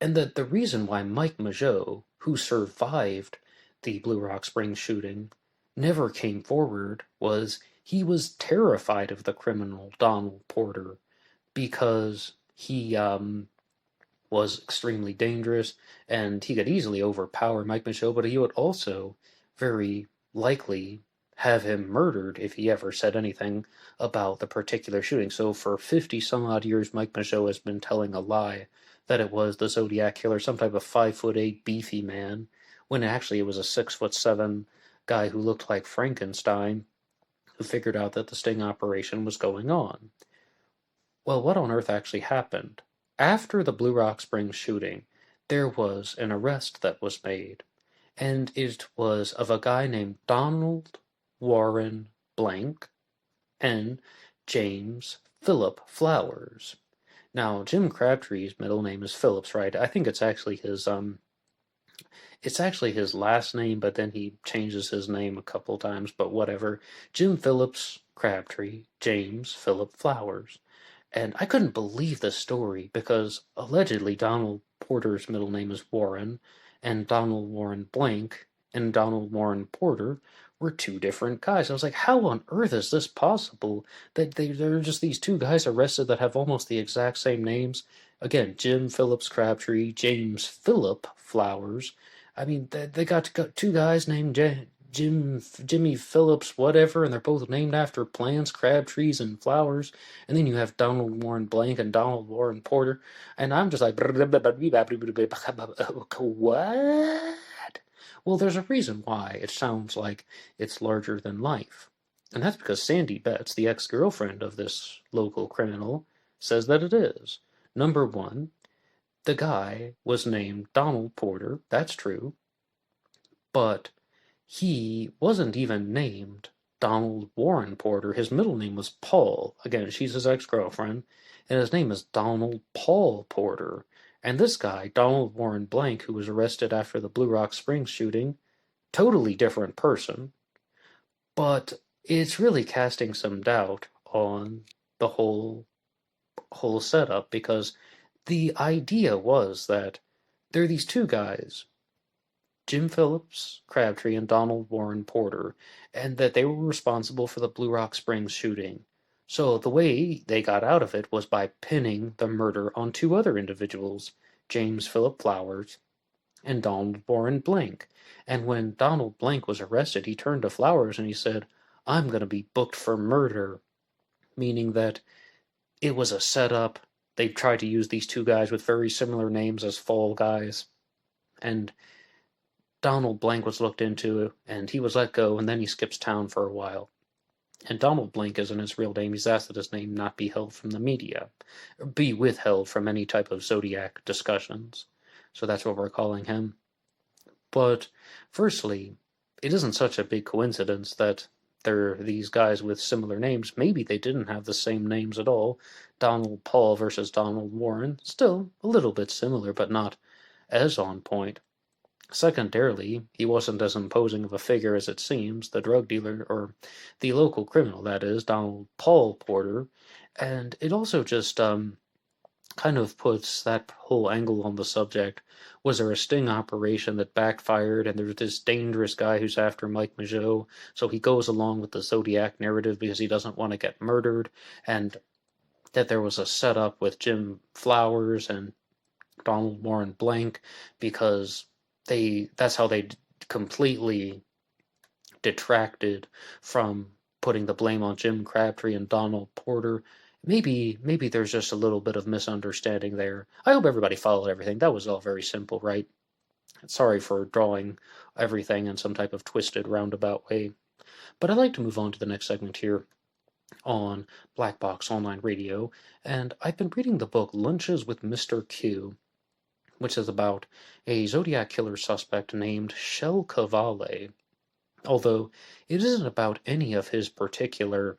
And that the reason why Mike Mageau, who survived the Blue Rock Springs shooting, never came forward was he was terrified of the criminal Donald Porter because he was extremely dangerous and he could easily overpower Mike Mageau, but he would also very likely have him murdered if he ever said anything about the particular shooting. So for 50 some odd years, Mike Mageau has been telling a lie that it was the Zodiac Killer, some type of 5'8" beefy man, when actually it was a 6'7" guy who looked like Frankenstein, who figured out that the sting operation was going on. Well, what on earth actually happened? After the Blue Rock Springs shooting, there was an arrest that was made, and it was of a guy named Donald Warren Blank and James Philip Flowers. Now, Jim Crabtree's middle name is Phillips, right? I think it's actually his last name, but then he changes his name a couple times, but whatever. Jim Phillips Crabtree, James Philip Flowers. And I couldn't believe this story because allegedly Donald Porter's middle name is Warren, and Donald Warren Blank and Donald Warren Porter were two different guys. I was like, how on earth is this possible? That there are just these two guys arrested that have almost the exact same names. Again, Jim Phillips Crabtree, James Philip Flowers. I mean, they got two guys named Jimmy Phillips, whatever, and they're both named after plants, crabtrees, and flowers. And then you have Donald Warren Blank and Donald Warren Porter. And I'm just like, what? Well, there's a reason why it sounds like it's larger than life. And that's because Sandy Betts, the ex-girlfriend of this local criminal, says that it is. Number one, the guy was named Donald Porter. That's true. But he wasn't even named Donald Warren Porter. His middle name was Paul. Again, she's his ex-girlfriend. And his name is Donald Paul Porter. And this guy, Donald Warren Blank, who was arrested after the Blue Rock Springs shooting, totally different person. But it's really casting some doubt on the whole setup, because the idea was that there are these two guys, Jim Phillips Crabtree and Donald Warren Porter, and that they were responsible for the Blue Rock Springs shooting. So the way they got out of it was by pinning the murder on two other individuals, James Philip Flowers and Donald Warren Blank. And when Donald Blank was arrested, he turned to Flowers and he said, "I'm going to be booked for murder," meaning that it was a setup. They tried to use these two guys with very similar names as fall guys. And Donald Blank was looked into, and he was let go, and then he skips town for a while. And Donald Blank isn't his real name. He's asked that his name not be held from the media, or be withheld from any type of Zodiac discussions. So that's what we're calling him. But firstly, it isn't such a big coincidence that there are these guys with similar names. Maybe they didn't have the same names at all. Donald Paul versus Donald Warren, still a little bit similar, but not as on point. Secondarily, he wasn't as imposing of a figure as it seems, the drug dealer, or the local criminal, that is, Donald Paul Porter, and it also just kind of puts that whole angle on the subject. Was there a sting operation that backfired, and there's this dangerous guy who's after Mike Mageau, so he goes along with the Zodiac narrative because he doesn't want to get murdered, and that there was a setup with Jim Flowers and Donald Warren Blank because that's how they completely detracted from putting the blame on Jim Crabtree and Donald Porter. Maybe there's just a little bit of misunderstanding there. I hope everybody followed everything. That was all very simple, right? Sorry for drawing everything in some type of twisted, roundabout way. But I'd like to move on to the next segment here on Black Box Online Radio, and I've been reading the book Lunches with Mr. Q, which is about a Zodiac Killer suspect named Shel Cavalli, although it isn't about any of his particular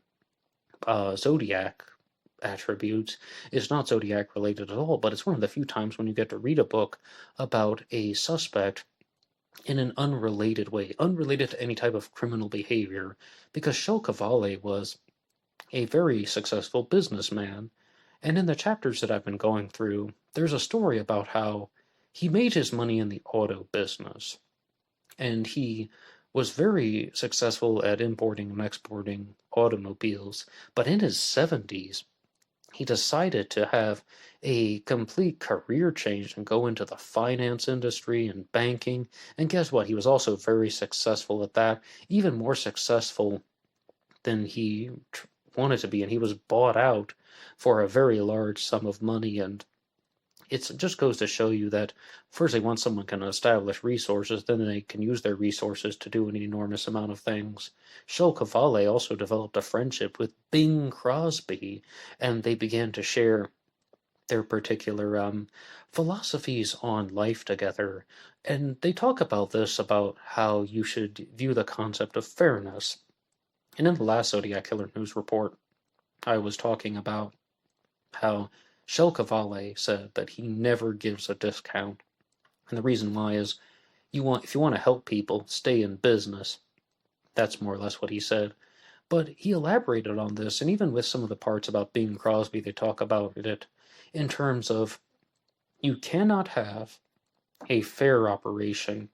Zodiac attributes. It's not Zodiac related at all, but it's one of the few times when you get to read a book about a suspect in an unrelated way, unrelated to any type of criminal behavior, because Shel Cavalli was a very successful businessman, and in the chapters that I've been going through, there's a story about how he made his money in the auto business, and he was very successful at importing and exporting automobiles, but in his 70s, he decided to have a complete career change and go into the finance industry and banking, and guess what? He was also very successful at that, even more successful than he wanted to be, and he was bought out for a very large sum of money. And it just goes to show you that firstly, once someone can establish resources, then they can use their resources to do an enormous amount of things. Shel Cavalli also developed a friendship with Bing Crosby, and they began to share their particular philosophies on life together. And they talk about this, about how you should view the concept of fairness. And in the last Zodiac Killer News Report, I was talking about how Shel Cavalli said that he never gives a discount. And the reason why is if you want to help people stay in business. That's more or less what he said. But he elaborated on this, and even with some of the parts about Bing Crosby, they talk about it in terms of you cannot have a fair operation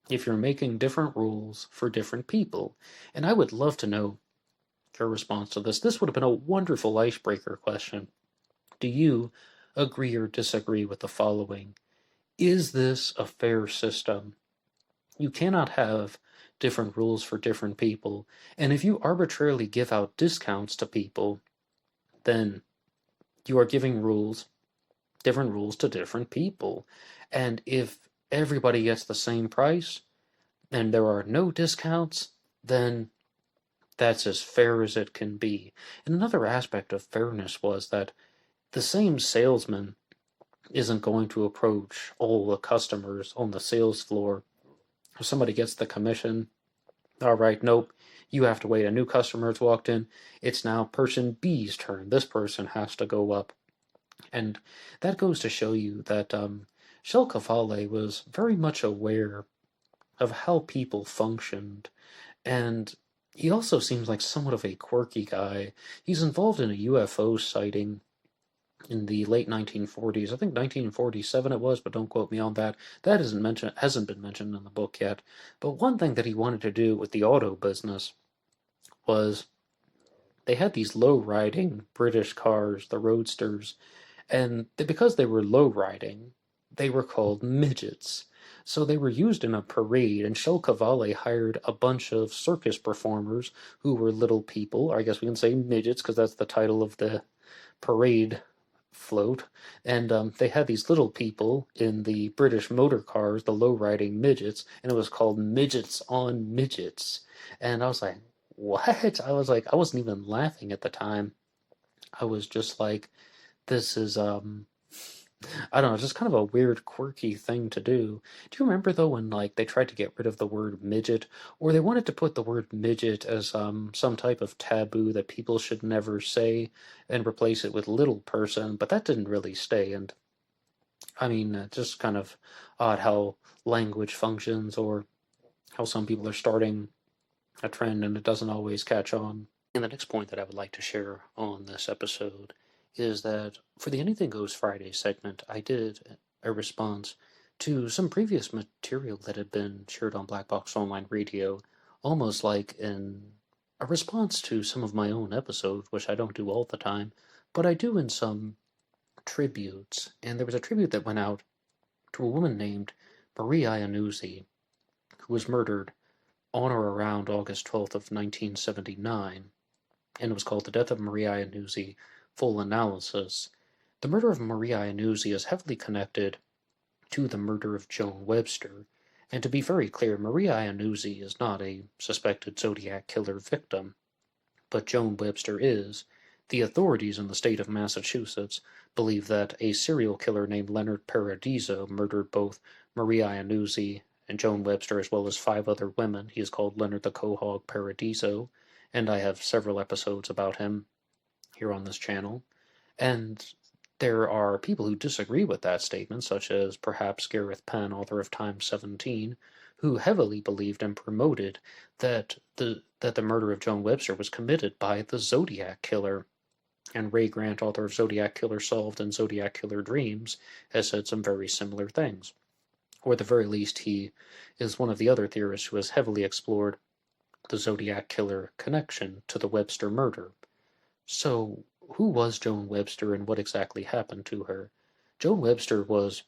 if you're making different rules for different people. And I would love to know your response to this. This would have been a wonderful icebreaker question. Do you agree or disagree with the following? Is this a fair system? You cannot have different rules for different people, and if you arbitrarily give out discounts to people, then you are giving different rules to different people. And if everybody gets the same price, and there are no discounts, then that's as fair as it can be. And another aspect of fairness was that the same salesman isn't going to approach all the customers on the sales floor. If somebody gets the commission, all right, nope, you have to wait. A new customer has walked in. It's now person B's turn. This person has to go up. And that goes to show you that Shel Cavalli was very much aware of how people functioned. And he also seems like somewhat of a quirky guy. He's involved in a UFO sighting in the late 1940s. I think 1947 it was, but don't quote me on that. That hasn't been mentioned in the book yet. But one thing that he wanted to do with the auto business was they had these low-riding British cars, the Roadsters, and because they were low-riding, they were called midgets. So they were used in a parade, and Shel Cavalli hired a bunch of circus performers who were little people, or I guess we can say midgets, because that's the title of the parade float, and they had these little people in the British motor cars, the low-riding midgets, and it was called Midgets on Midgets. And I was like, what? I wasn't even laughing at the time. I was just like, this is, I don't know, just kind of a weird, quirky thing to do. Do you remember, though, when, like, they tried to get rid of the word midget, or they wanted to put the word midget as some type of taboo that people should never say, and replace it with little person, but that didn't really stay, and, I mean, just kind of odd how language functions, or how some people are starting a trend and it doesn't always catch on. And the next point that I would like to share on this episode is that for the Anything Goes Friday segment, I did a response to some previous material that had been shared on Black Box Online Radio, almost like a response to some of my own episodes, which I don't do all the time, but I do in some tributes. And there was a tribute that went out to a woman named Marie Ianuzi, who was murdered on or around August 12th of 1979, and it was called The Death of Marie Ianuzi, Full Analysis. The murder of Marie Ianuzi is heavily connected to the murder of Joan Webster, and to be very clear, Marie Ianuzi is not a suspected Zodiac Killer victim, but Joan Webster is. The authorities in the state of Massachusetts believe that a serial killer named Leonard Paradiso murdered both Marie Ianuzi and Joan Webster, as well as 5 other women. He is called Leonard the Quahog Paradiso, and I have several episodes about him here on this channel. And there are people who disagree with that statement, such as perhaps Gareth Penn, author of Time 17, who heavily believed and promoted that the murder of Joan Webster was committed by the Zodiac Killer. And Ray Grant, author of Zodiac Killer Solved and Zodiac Killer Dreams, has said some very similar things. Or at the very least, he is one of the other theorists who has heavily explored the Zodiac Killer connection to the Webster murder. So, who was Joan Webster and what exactly happened to her? Joan Webster was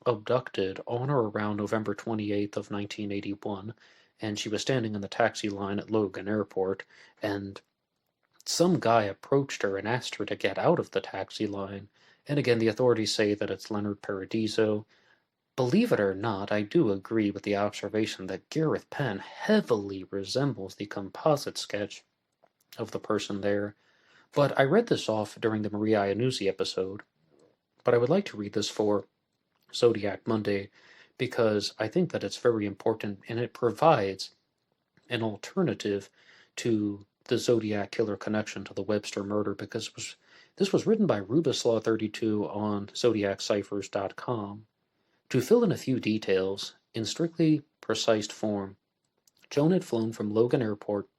abducted on or around November 28th of 1981, and she was standing in the taxi line at Logan Airport, and some guy approached her and asked her to get out of the taxi line. And again, the authorities say that it's Leonard Paradiso. Believe it or not, I do agree with the observation that Gareth Penn heavily resembles the composite sketch of the person there. But I read this off during the Marie Ianuzi episode, but I would like to read this for Zodiac Monday because I think that it's very important and it provides an alternative to the Zodiac Killer connection to the Webster murder, because this was written by Rubislaw32 on ZodiacCyphers.com. To fill in a few details, in strictly precise form, Joan had flown from Logan Airport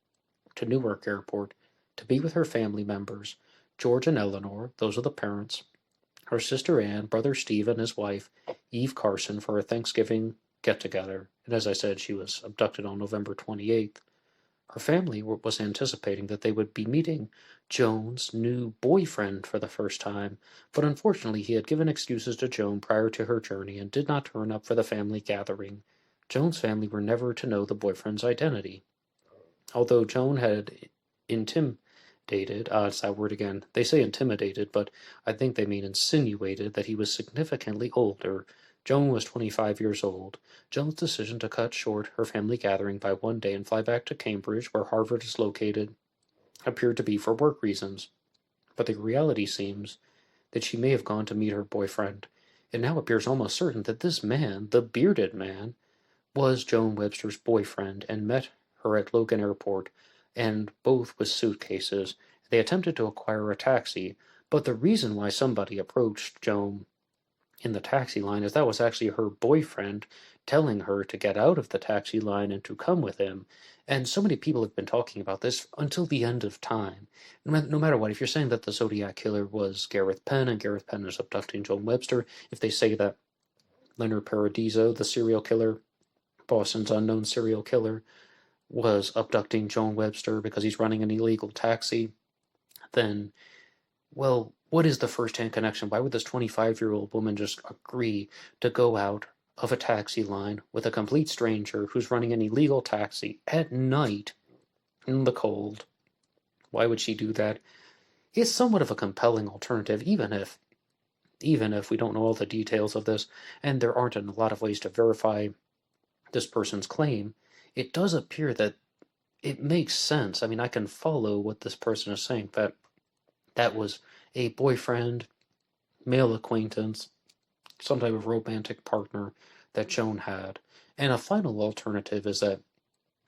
to Newark Airport to be with her family members, George and Eleanor, those are the parents, her sister Anne, brother Steve and his wife, Eve Carson, for a Thanksgiving get-together. And as I said, she was abducted on November 28th. Her family was anticipating that they would be meeting Joan's new boyfriend for the first time, but unfortunately he had given excuses to Joan prior to her journey and did not turn up for the family gathering. Joan's family were never to know the boyfriend's identity. Although Joan had it's that word again, they say intimidated, but I think they mean insinuated that he was significantly older. Joan was 25 years old. Joan's decision to cut short her family gathering by one day and fly back to Cambridge, where Harvard is located, appeared to be for work reasons. But the reality seems that she may have gone to meet her boyfriend. It now appears almost certain that this man, the bearded man, was Joan Webster's boyfriend and met her at Logan Airport, and both with suitcases. They attempted to acquire a taxi, but the reason why somebody approached Joan in the taxi line is that was actually her boyfriend telling her to get out of the taxi line and to come with him. And so many people have been talking about this until the end of time. No matter what, if you're saying that the Zodiac Killer was Gareth Penn and Gareth Penn is abducting Joan Webster, if they say that Leonard Paradiso, the serial killer, Boston's unknown serial killer, was abducting Joan Webster because he's running an illegal taxi, then, well, what is the first-hand connection? Why would this 25-year-old woman just agree to go out of a taxi line with a complete stranger who's running an illegal taxi at night in the cold? Why would she do that? It's somewhat of a compelling alternative, even if we don't know all the details of this, and there aren't a lot of ways to verify this person's claim. It does appear that it makes sense. I mean, I can follow what this person is saying, that was a boyfriend, male acquaintance, some type of romantic partner that Joan had. And a final alternative is that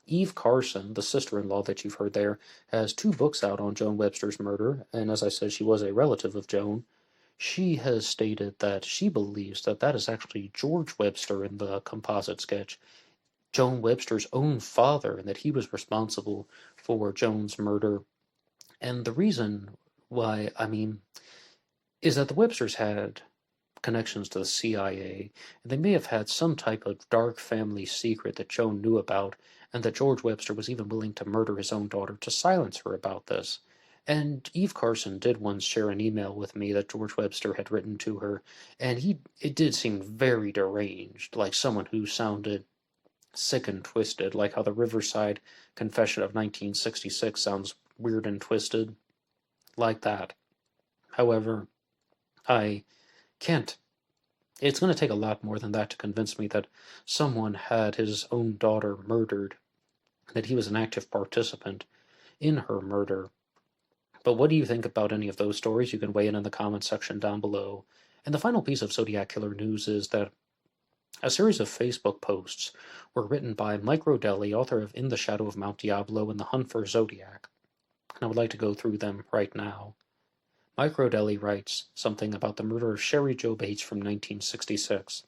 Eve Carson, the sister-in-law that you've heard there, has 2 books out on Joan Webster's murder, and as I said, she was a relative of Joan. She has stated that she believes that that is actually George Webster in the composite sketch, Joan Webster's own father, and that he was responsible for Joan's murder. And the reason why, is that the Websters had connections to the CIA, and they may have had some type of dark family secret that Joan knew about, and that George Webster was even willing to murder his own daughter to silence her about this. And Eve Carson did once share an email with me that George Webster had written to her, and it did seem very deranged, like someone who sounded sick and twisted, like how the Riverside Confession of 1966 sounds weird and twisted, like that. However, I can't. It's going to take a lot more than that to convince me that someone had his own daughter murdered, that he was an active participant in her murder. But what do you think about any of those stories? You can weigh in the comments section down below. And the final piece of Zodiac Killer news is that a series of Facebook posts were written by Mike Rodelli, author of In the Shadow of Mount Diablo and The Hunt for Zodiac. And I would like to go through them right now. Mike Rodelli writes something about the murder of Sherry Jo Bates from 1966.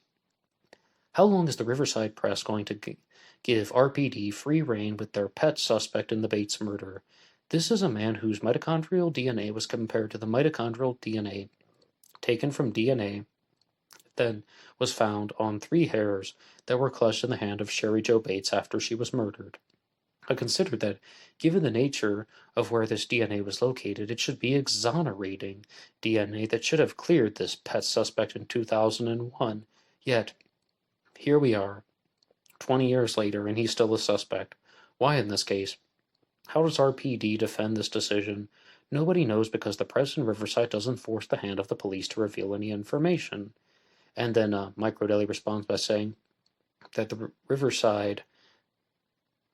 How long is the Riverside Press going to give RPD free rein with their pet suspect in the Bates murder? This is a man whose mitochondrial DNA was compared to the mitochondrial DNA taken from DNA that was found on 3 hairs that were clutched in the hand of Sherry Jo Bates after she was murdered. I consider that, given the nature of where this DNA was located, it should be exonerating DNA that should have cleared this pet suspect in 2001. Yet, here we are, 20 years later, and he's still a suspect. Why in this case? How does RPD defend this decision? Nobody knows because the press in Riverside doesn't force the hand of the police to reveal any information. And then Mike Rodelli responds by saying that the Riverside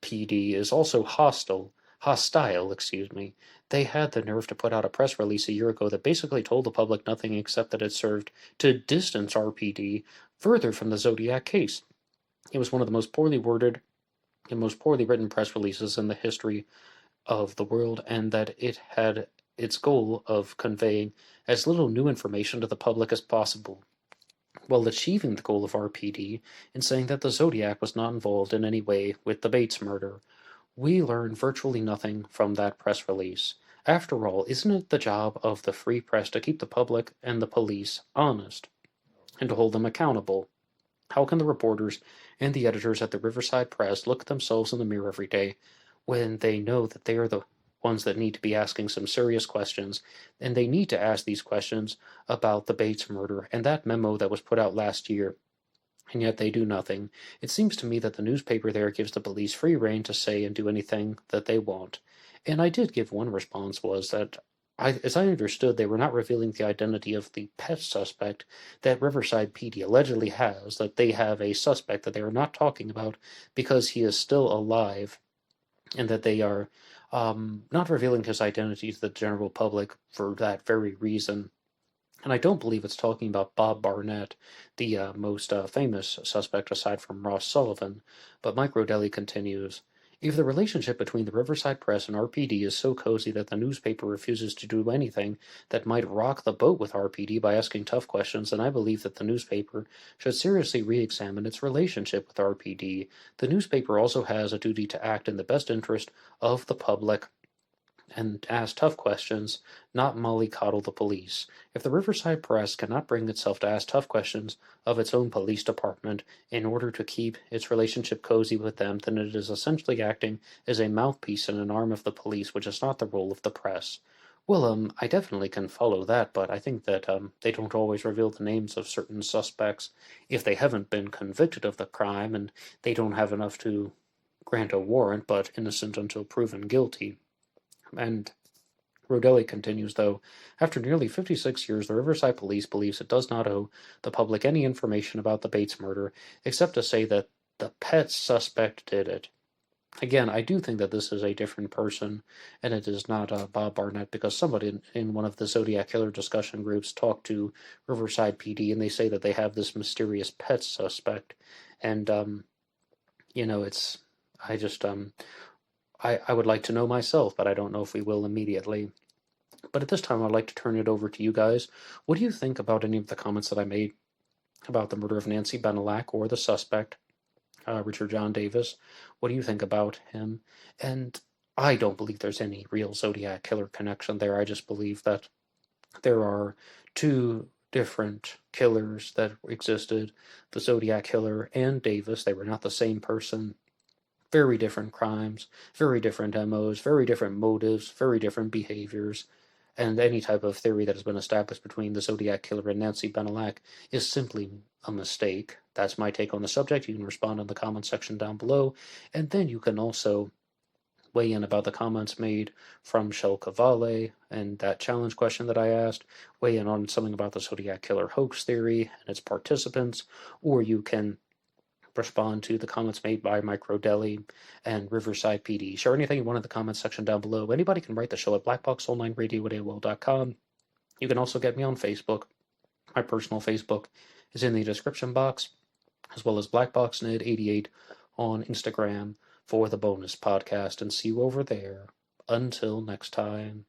PD is also hostile. They had the nerve to put out a press release a year ago that basically told the public nothing except that it served to distance RPD further from the Zodiac case. It was one of the most poorly worded and most poorly written press releases in the history of the world, and that it had its goal of conveying as little new information to the public as possible, while achieving the goal of RPD in saying that the Zodiac was not involved in any way with the Bates murder. We learned virtually nothing from that press release. After all, isn't it the job of the free press to keep the public and the police honest, and to hold them accountable? How can the reporters and the editors at the Riverside Press look at themselves in the mirror every day when they know that they are the ones that need to be asking some serious questions, and they need to ask these questions about the Bates murder and that memo that was put out last year, and yet they do nothing? It seems to me that the newspaper there gives the police free rein to say and do anything that they want. And I did give one response was that as I understood, they were not revealing the identity of the pet suspect that Riverside PD allegedly has, that they have a suspect that they are not talking about because he is still alive, and that they are not revealing his identity to the general public for that very reason. And I don't believe it's talking about Bob Barnett, the most famous suspect aside from Ross Sullivan. But Mike Rodelli continues, if the relationship between the Riverside Press and RPD is so cozy that the newspaper refuses to do anything that might rock the boat with RPD by asking tough questions, then I believe that the newspaper should seriously re-examine its relationship with RPD. The newspaper also has a duty to act in the best interest of the public and ask tough questions, not mollycoddle the police. If the Riverside Press cannot bring itself to ask tough questions of its own police department in order to keep its relationship cozy with them, then it is essentially acting as a mouthpiece and an arm of the police, which is not the role of the press. Well, I definitely can follow that, but I think that they don't always reveal the names of certain suspects if they haven't been convicted of the crime and they don't have enough to grant a warrant, but innocent until proven guilty. And Rodelli continues, though, after nearly 56 years, the Riverside Police believes it does not owe the public any information about the Bates murder, except to say that the pet suspect did it. Again, I do think that this is a different person, and it is not Bob Barnett, because somebody in one of the Zodiac Killer discussion groups talked to Riverside PD, and they say that they have this mysterious pet suspect, and, it's, I would like to know myself, but I don't know if we will immediately. But at this time, I'd like to turn it over to you guys. What do you think about any of the comments that I made about the murder of Nancy Benelak or the suspect, Richard John Davis? What do you think about him? And I don't believe there's any real Zodiac Killer connection there. I just believe that there are two different killers that existed, the Zodiac Killer and Davis. They were not the same person. Very different crimes, very different MOs, very different motives, very different behaviors. and any type of theory that has been established between the Zodiac Killer and Nancy Benelak is simply a mistake. That's my take on the subject. You can respond in the comment section down below, and then you can also weigh in about the comments made from Shel Cavalli and that challenge question that I asked, weigh in on something about the Zodiac Killer hoax theory and its participants, or you can respond to the comments made by Micro Deli and Riverside PD. Share anything you want in the comments section down below. Anybody can write the show at BlackBoxOnlineRadio at AOL.com. You can also get me on Facebook. My personal Facebook is in the description box, as well as BlackBoxNet88 on Instagram for the bonus podcast. And see you over there. Until next time.